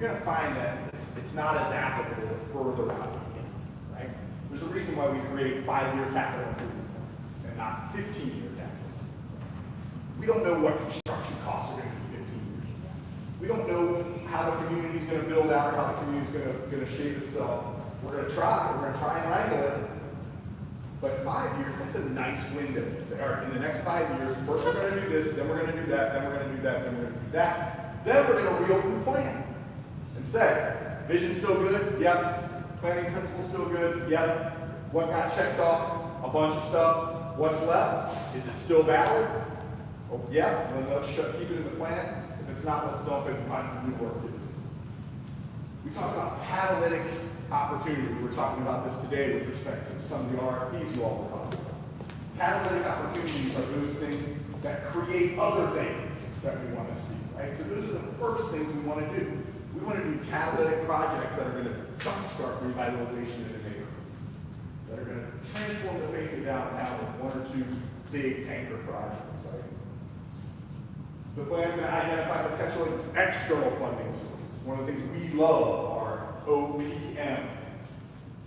gonna find that it's not as applicable the further out you get, right? There's a reason why we create 5-year capital improvement plans and not 15-year capital. We don't know what construction costs are going to be 15 years from now. We don't know how the community's going to build out or how the community's going to shape itself. We're going to try and wrangle it. But 5 years, that's a nice window to say, all right, in the next 5 years, first we're going to do this, then we're going to do that, then we're going to do that, then we're going to do that. Then we're going to reopen the plan and say, vision's still good? Yep. Planning principle's still good? Yep. What got checked off? A bunch of stuff. What's left? Is it still valid? Oh, yeah, well, let's keep it in the plan. If it's not, let's dump it and find some new work to do. We talk about catalytic opportunity. We were talking about this today with respect to some of the RFPs you all were talking about. Catalytic opportunities are those things that create other things that we want to see, right? So those are the first things we want to do. We want to do catalytic projects that are going to jumpstart revitalization in the neighborhood, that are going to transform the face of downtown with one or two big anchor projects, right? The plan's going to identify potential external funding sources. One of the things we love are OPM,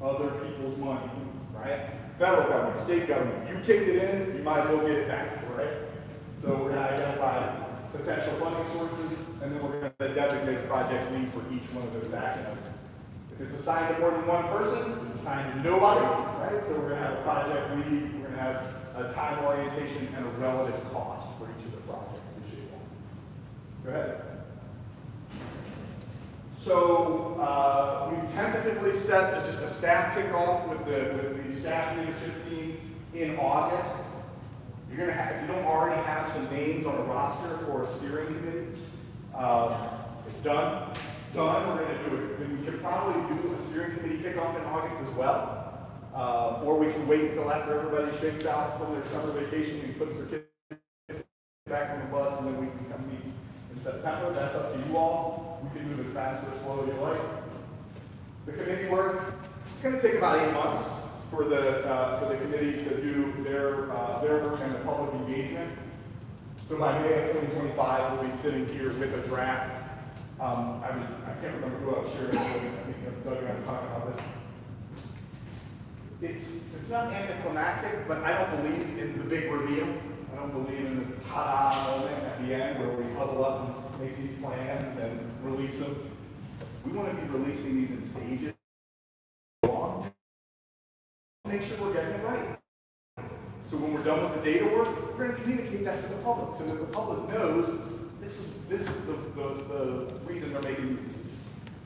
other people's money, right? Federal government, state government, you kicked it in, you might as well get it back, right? So we're going to identify potential funding sources, and then we're going to designate a project lead for each one of those action items. If it's assigned to more than one person, it's assigned to nobody, right? So we're going to have a project lead, we're going to have a time orientation and a relative cost for each of the projects this year. Go ahead. So we've tentatively set just a staff kickoff with the staff leadership team in August. You're going to have, if you don't already have some names on a roster for a steering committee, it's done. Done. We're going to do it. And we could probably do a steering committee kickoff in August as well. Or we can wait until after everybody shakes out from their summer vacation and puts their kids back on the bus, and then we can come meet in September. That's up to you all. We can move as fast or as slow as you like. The committee work, it's going to take about 8 months for the committee to do their work and the public engagement. So by May of 2025, we'll be sitting here with a draft. I can't remember who I was sharing with. I think Doug and I were talking about this. It's not anticlimactic, but I don't believe in the big reveal. I don't believe in the ta-da moment at the end where we huddle up and make these plans and then release them. We want to be releasing these in stages. Make sure we're getting it right. So when we're done with the data work, we're going to communicate that to the public so that the public knows this is the reason they're making these decisions.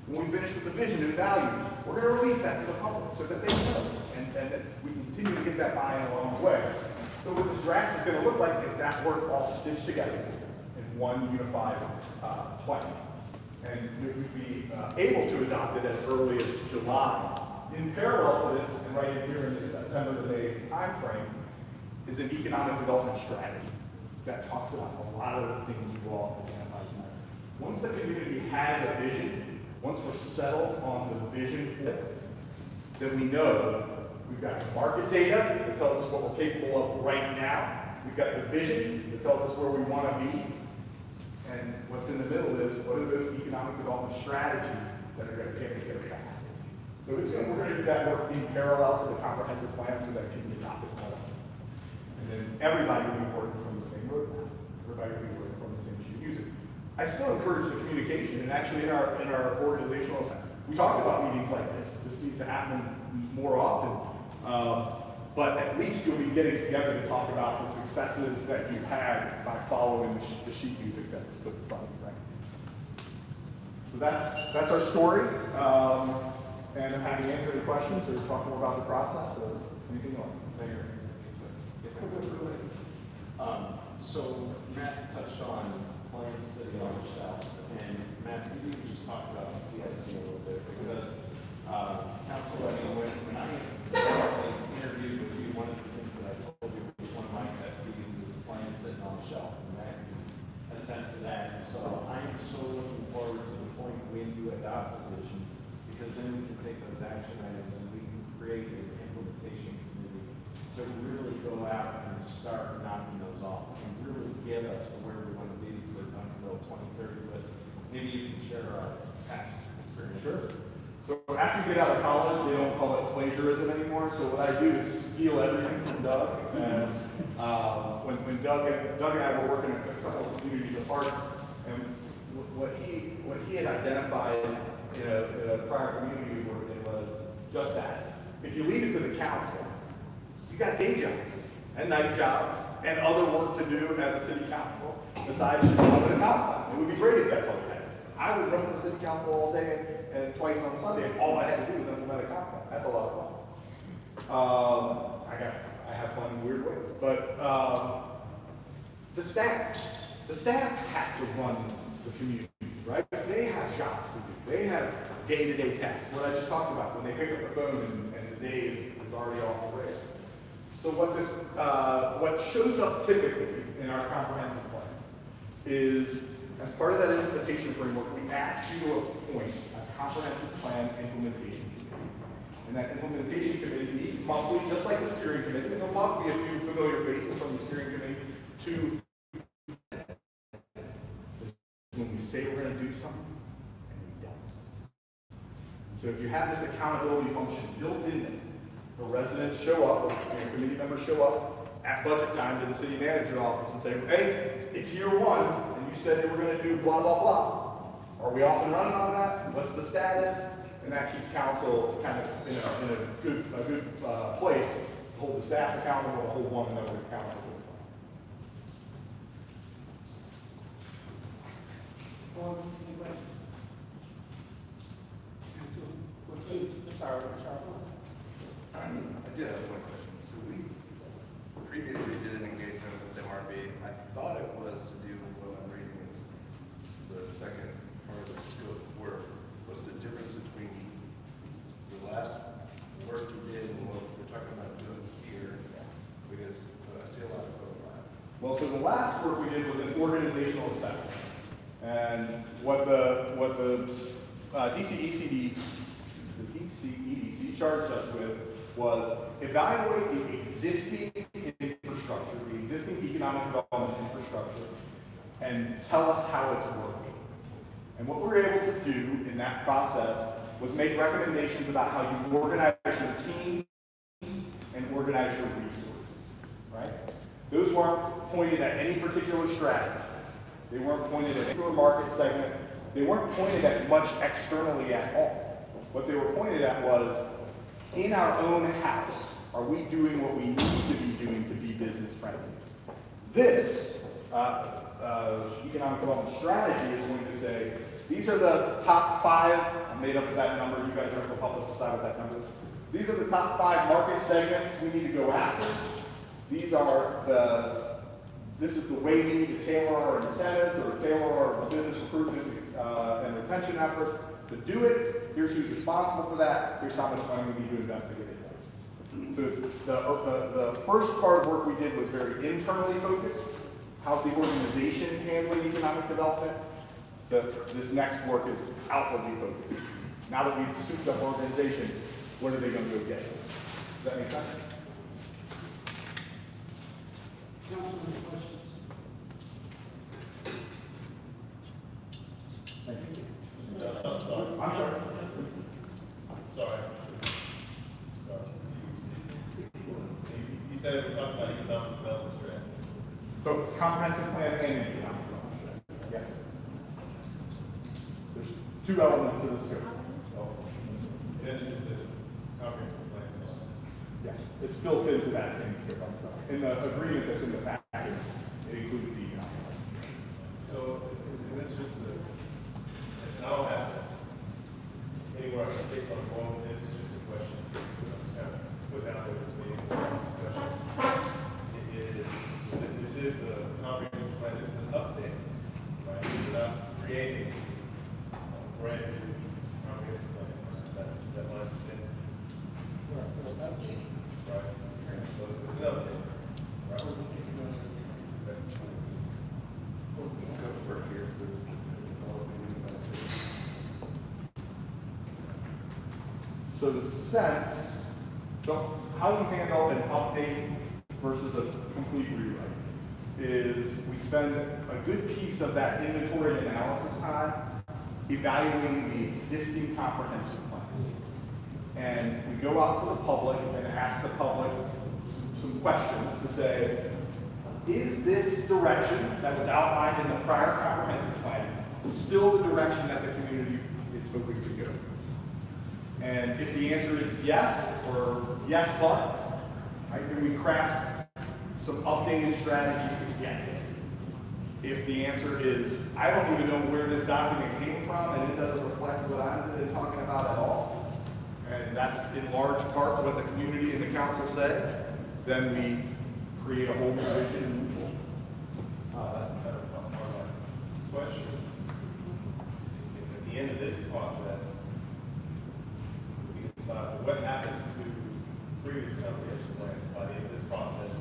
When we finish with the vision and values, we're going to release that to the public so that they know and that we continue to get that buy-in along the way. So what this draft is going to look like is that work all stitched together in one unified plan. And we'd be able to adopt it as early as July. In parallel to this, and right in here in the September to May timeframe, is an economic development strategy that talks about a lot of the things you all identified tonight. Once the community has a vision, once we're settled on the vision for it, then we know we've got the market data that tells us what we're capable of right now. We've got the vision that tells us where we want to be. And what's in the middle is, what are those economic development strategies that are going to take us there fast? So we're going to do that work in parallel to the comprehensive plan so that it can be adopted all at once. And then everybody will be working from the same roadmap. Everybody will be working from the same sheet music. I still encourage the communication, and actually in our organizational, we talked about meetings like this. This needs to happen more often. But at least you'll be getting together to talk about the successes that you've had by following the sheet music that was put in front of you, right? So that's our story. And I'm happy to answer any questions or talk more about the process or anything else. Mayor. So Matt touched on plans sitting on the shelves, and Matt, maybe you could just talk about the CIC a little bit, because council, I mean, when I interviewed with you, one of the things that I told you was one of my pet peeves is plans sitting on the shelf, and Matt can attest to that. So I am so looking forward to the point when you adopt the vision, because then we can take those action items and we can create an implementation committee to really go out and start knocking those off and really get us to where we want to be for Duncanville 2030. But maybe you can share our past experience. Sure. So after you get out of college, they don't call it plagiarism anymore. So what I do is steal everything from Doug. And when Doug and I were working a couple of communities apart, and what he had identified in a prior community we worked in was just that. If you leave it to the council, you got day jobs and night jobs and other work to do as a city council besides just running a compound. It would be great if that's all you had. I would run for city council all day and twice on Sunday, and all I had to do was implement a compound. That's a lot of fun. I have fun in weird ways, but The staff has to run the community, right? They have jobs to do. They have day-to-day tasks. What I just talked about, when they pick up the phone and the day is already off the rails. So what shows up typically in our comprehensive plan is, as part of that implementation framework, we ask you to appoint a comprehensive plan implementation committee. And that implementation committee meets monthly, just like the steering committee. And there'll probably be a few familiar faces from the steering committee to when we say we're going to do something and we don't. So if you have this accountability function built in there, the residents show up, and committee members show up at budget time to the city manager's office and say, hey, it's year one, and you said you were going to do blah, blah, blah. Are we off and running on that? What's the status? And that keeps council kind of in a good place to hold the staff accountable and hold one another accountable. Any questions? I'm sorry. I did have one question. So we previously did an engagement with MRB. I thought it was to do what I'm reading is the second part of the scope of work. What's the difference between the last work you did and what we're talking about doing here? Because I see a lot of overlap. Well, so the last work we did was an organizational assessment. And what the DCEDC charged us with was evaluate the existing infrastructure, the existing economic development infrastructure, and tell us how it's working. And what we were able to do in that process was make recommendations about how you organize your team and organize your resources, right? Those weren't pointed at any particular strategy. They weren't pointed at any particular market segment. They weren't pointed at much externally at all. What they were pointed at was, in our own house, are we doing what we need to be doing to be business friendly? This economic development strategy is going to say, these are the top 5, I made up that number, you guys are going to help us decide what that number is. These are the top 5 market segments we need to go after. This is the way we need to tailor our incentives or tailor our business recruitment and retention efforts to do it. Here's who's responsible for that. Here's how much money we need to investigate it. So the first part of work we did was very internally focused. How's the organization handling economic development? This next work is outwardly focused. Now that we've souped up organization, what are they going to go get? Does that make sense? Council, any questions? Thank you. I'm sorry. I'm sorry. Sorry. You said we're talking about economic development strategy. So comprehensive plan and economic development. Yes. There's 2 elements to the scope. And it says comprehensive plan. So Yes, it's built into that same scope. I'm sorry. In the agreement that's in the package, it includes the economic development. So, and it's just I don't have anywhere I can take on the phone. It's just a question. Just kind of put out there as being a discussion. This is a comprehensive plan. This is an update, right? We're not creating a brand new comprehensive plan. That line is in. Right. So it's an update. Right. The scope of work here is So the sense, so how we handle an update versus a complete rewrite is we spend a good piece of that inventory and analysis time evaluating the existing comprehensive plan. And we go out to the public and ask the public some questions to say, is this direction that was outlined in the prior comprehensive plan still the direction that the community is hoping to go? And if the answer is yes, or yes but, right, then we craft some updated strategies to yes. If the answer is, I don't even know where this document came from and it doesn't reflect what I've been talking about at all, and that's in large part what the community and the council said, then we create a whole new vision and move forward. process, we decide what happens to previous comprehensive plan by the end of this process.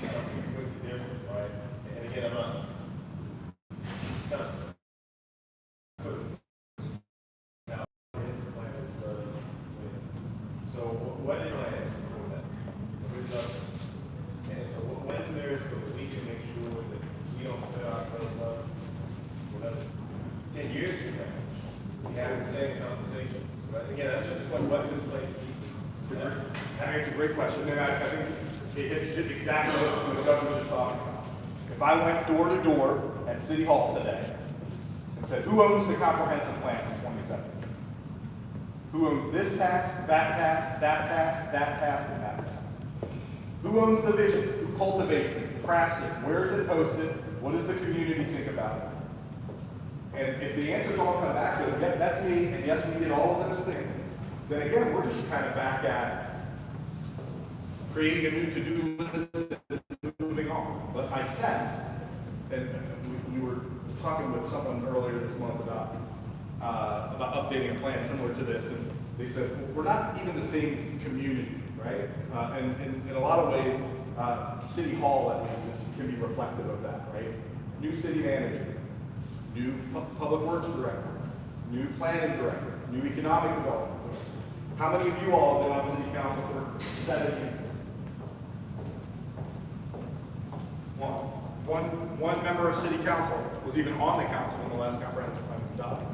Something completely different, right? And again, I'm not kind of putting now comprehensive plan is so what did I ask for that? And so what is there so that we can make sure that we don't set ourselves up for another 10 years from now? We have the same conversation. But again, that's just a question, what's in place to keep us? I think it's a great question, and I think it's just exactly what the Doug was just talking about. If I went door to door at City Hall today and said, who owns the comprehensive plan for 27? Who owns this task, that task, that task, that task, and that task? Who owns the vision? Who cultivates it, crafts it? Where is it posted? What does the community think about it? And if the answers all come back to, yeah, that's me, and yes, we did all of those things, then again, we're just kind of back at creating a new to-do list and moving on. But I sense, and we were talking with someone earlier this month about updating a plan similar to this, and they said, well, we're not even the same community, right? And in a lot of ways, City Hall at least can be reflective of that, right? New city manager, new public works director, new planning director, new economic development director. How many of you all have been on city council for 7 years? One member of city council was even on the council when the last comprehensive plan was adopted.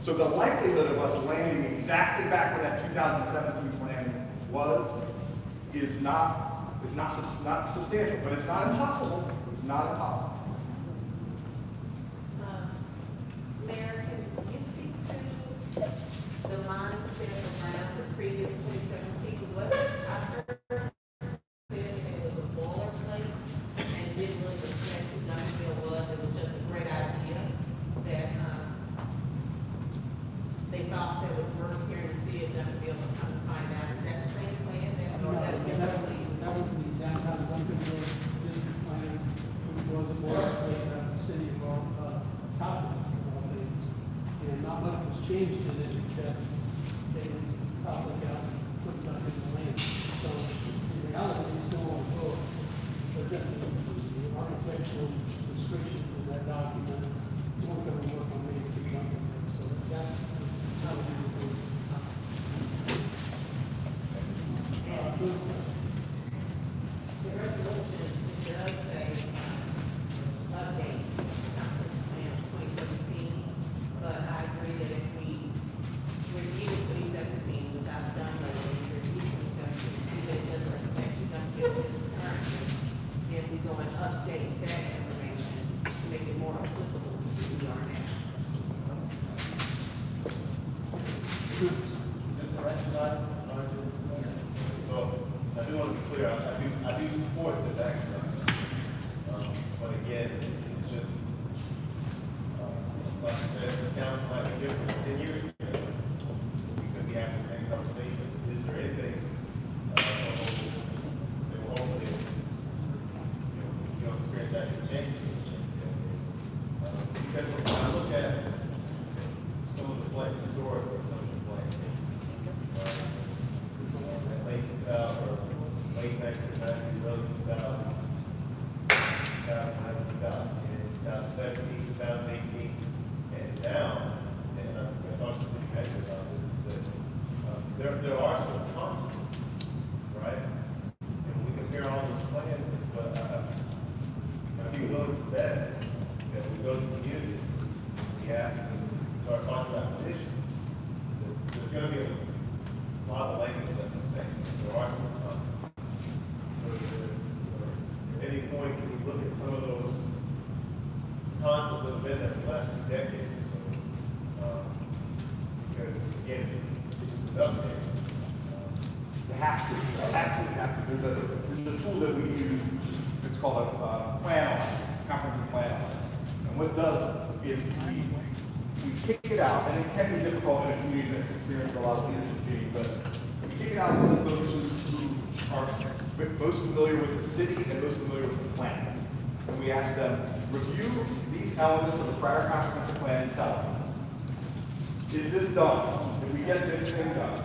So the likelihood of us landing exactly back where that 2017 plan was is not substantial, but it's not impossible. It's not impossible. Mayor, can you speak to the mindset around the previous 2017? Was it, I heard said it was a boilerplate and didn't really reflect who Duncanville was. It was just a great idea that they thought that would work here in the city of Duncanville. I'm trying to find out, is that the same plan that, or is that a different plan? That was the downtown Duncanville district plan, which was a boilerplate of the city of Southwick. And not much was changed in it except they Southwick out and put it back in the land. So in reality, it's still on board. But just the architectural restrictions of that document weren't going to work on Main Street Duncanville. So that's how we do it. The resolution does say update comprehensive plan 2017, but I agree that if we review 2017 without done lately, review 2017, see that it doesn't reflect you don't feel this currently, then we go and update that information to make it more applicable to who we are now. Is this the action item? So I do want to be clear, I do support this action item. But again, it's just, like I said, the council might be different 10 years ago. We could be having the same conversations. Is there anything, say, well, hopefully, you don't experience that change. Because when I look at some of the plans, historical, some of the plans, late 2000 or late 1990s, early 2000s, 2009, 2010, 2017, 2018, and now, and I'm going to talk to the manager about this, is that there are some constants, right? And we compare all those plans, but I'd be willing to bet that we go to the community, we ask them, start talking about the vision, there's going to be a lot of language that's the same. There are some constants. So at any point, can we look at some of those constants that have been there for the last 2 decades or so? Because again, it's an update. You have to, absolutely have to. There's a tool that we use, it's called a plan audit, comprehensive plan audit. And what it does is we kick it out, and it can be difficult in a community that's experienced a lot of leadership change, but we kick it out to the folks who are most familiar with the city and most familiar with the plan. And we ask them, review these elements of the prior comprehensive plan and tell us, is this done? Did we get this thing done?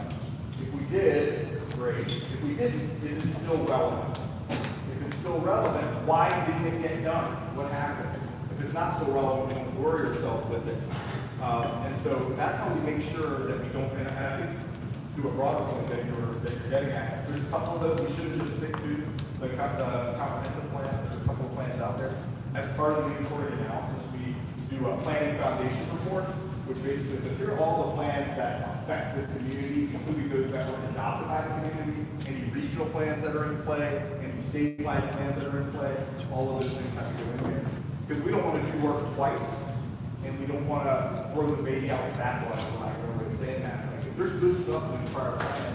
If we did, great. If we didn't, is it still relevant? If it's still relevant, why didn't it get done? What happened? If it's not still relevant, we don't worry ourselves with it. And so that's how we make sure that we don't, and I think to a broader point that you're getting at, there's a couple of those we should just stick to, the comprehensive plan. There's a couple of plans out there. As part of the inventory analysis, we do a planning foundation report, which basically says, here are all the plans that affect this community, including those that were adopted by the community, any regional plans that are in play, any statewide plans that are in play. All of those things have to go in there. Because we don't want to do work twice, and we don't want to throw the baby out with the bathwater, like everybody's saying that. Like, if there's good stuff in the prior plan,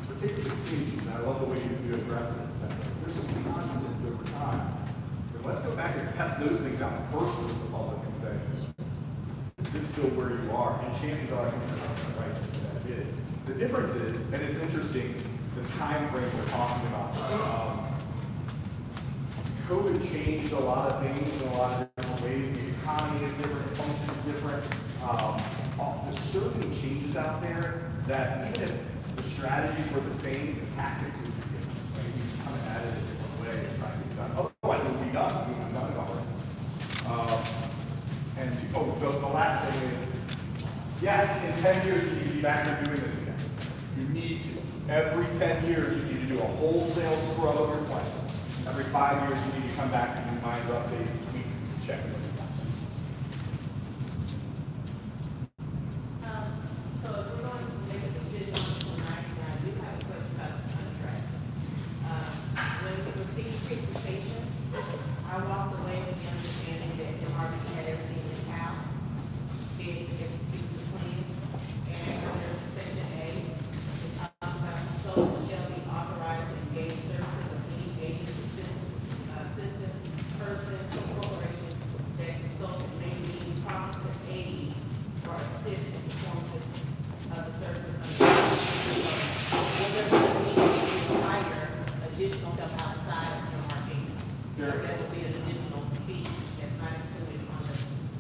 particularly communities, and I love the way you address it, there's some constants over time. But let's go back and test those things out first with the public and say, is this still where you are? And chances are you're right that it is. The difference is, and it's interesting, the time frame we're talking about. COVID changed a lot of things in a lot of different ways. The economy is different, functions different. There's certainly changes out there that even if the strategies were the same, the tactics would be different. Like, we kind of added a different way to try to get it done. Otherwise, it would be done. We would have done it already. And the last thing is, yes, in 10 years you need to be back there doing this again. You need to. Every 10 years you need to do a wholesale scrub of your plan. Every 5 years you need to come back and do minor updates and tweaks and check it. So if we're going to make a decision on 29, I do have a question about the contract. When we received presentation, I walked away with the understanding that MRB had everything in house, did execute the plan, and under section A, it talks about consultants shall be authorized to engage services of any agency, system, person, or corporation that consultant may need prompts to aid or assist in performance of the services under the require additional help outside of MRB. So that would be an additional fee that's not included on the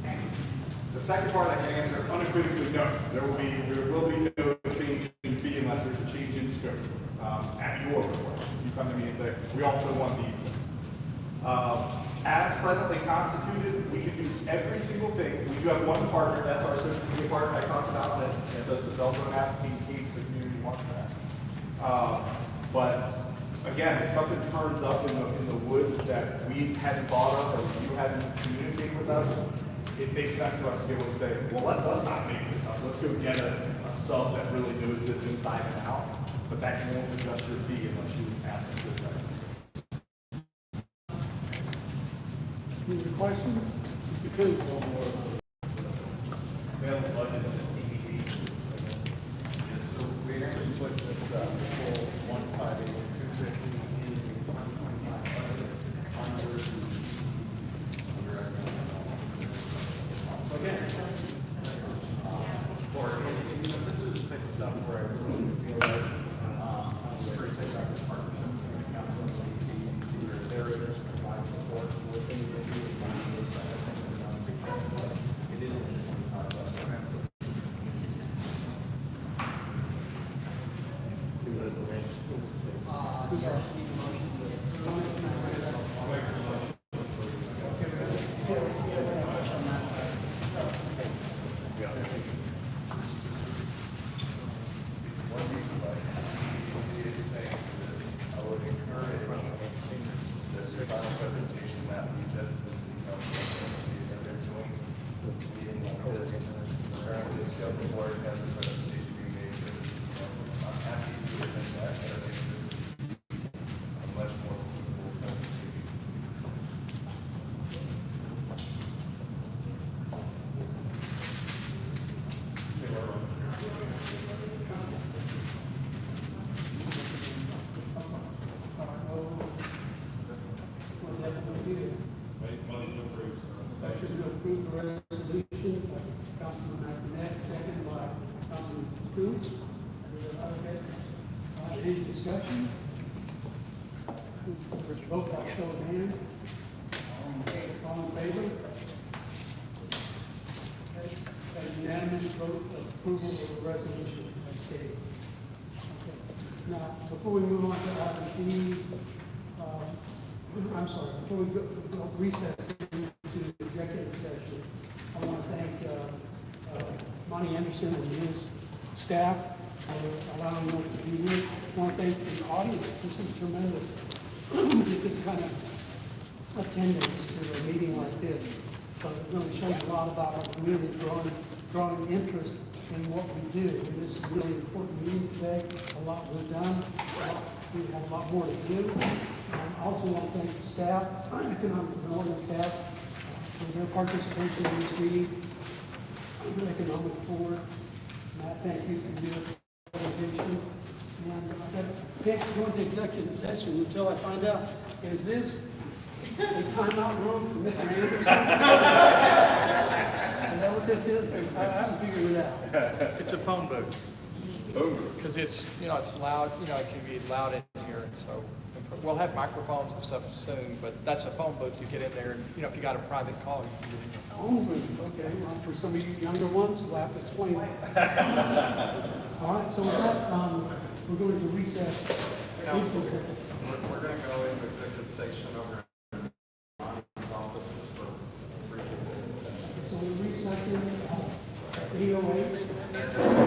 package. The second part I can answer unequivocally no. There will be no change in fee unless there's a change in scope. At your request, you come to me and say, we also want these. As presently constituted, we can do every single thing. We do have one partner, that's our social media partner I talked about, that does the cell phone app in case the community wants that. But again, if something turns up in the woods that we hadn't thought of or you hadn't communicated with us, it makes sense for us to be able to say, well, let's not make this up. Let's go get a sub that really knows this inside and out. But that won't adjust your fee unless you ask us to address it. Any other questions? Because We have a budget of DCEDC. So we actually put this full 158, 250 in the 2025 budget under the So again, this is the type of stuff where I really feel like I'm very excited about this partnership between the council and the DCEDC, where they're able to provide support with anything we can do. It is in the 25 budget. Motion to approve the resolution by Councilman Martinet, second by Councilman Coons. Any discussion? Vote by show of hands. All in favor? That's unanimous. vote approval of the resolution as stated. Okay. Now, before we move on to item D, I'm sorry, before we go recess into executive session, I want to thank Monty Anderson and his staff for allowing us to be here. I want to thank the audience. This is tremendous. This kind of attendance to a meeting like this. So it really shows a lot about our community drawing interest in what we do. And this is a really important meeting today. A lot was done. We have a lot more to do. I also want to thank the staff, economic development staff, for their participation in this meeting. The economic board. Matt, thank you for your presentation. And I can't go into executive session until I find out, is this a timeout room for Mr. Anderson? Is that what this is? I haven't figured it out. It's a phone booth. Because it's, it's loud, it can be loud in here, and so we'll have microphones and stuff soon, but that's a phone booth. You get in there, and, if you got a private call, you can get in your phone. Phone booth, okay. Well, for some of you younger ones, we'll have to explain that. All right, so with that, we're going to recess. Council, we're going to go into executive session over in Monty's office just for brief. So we're recessing 8:08.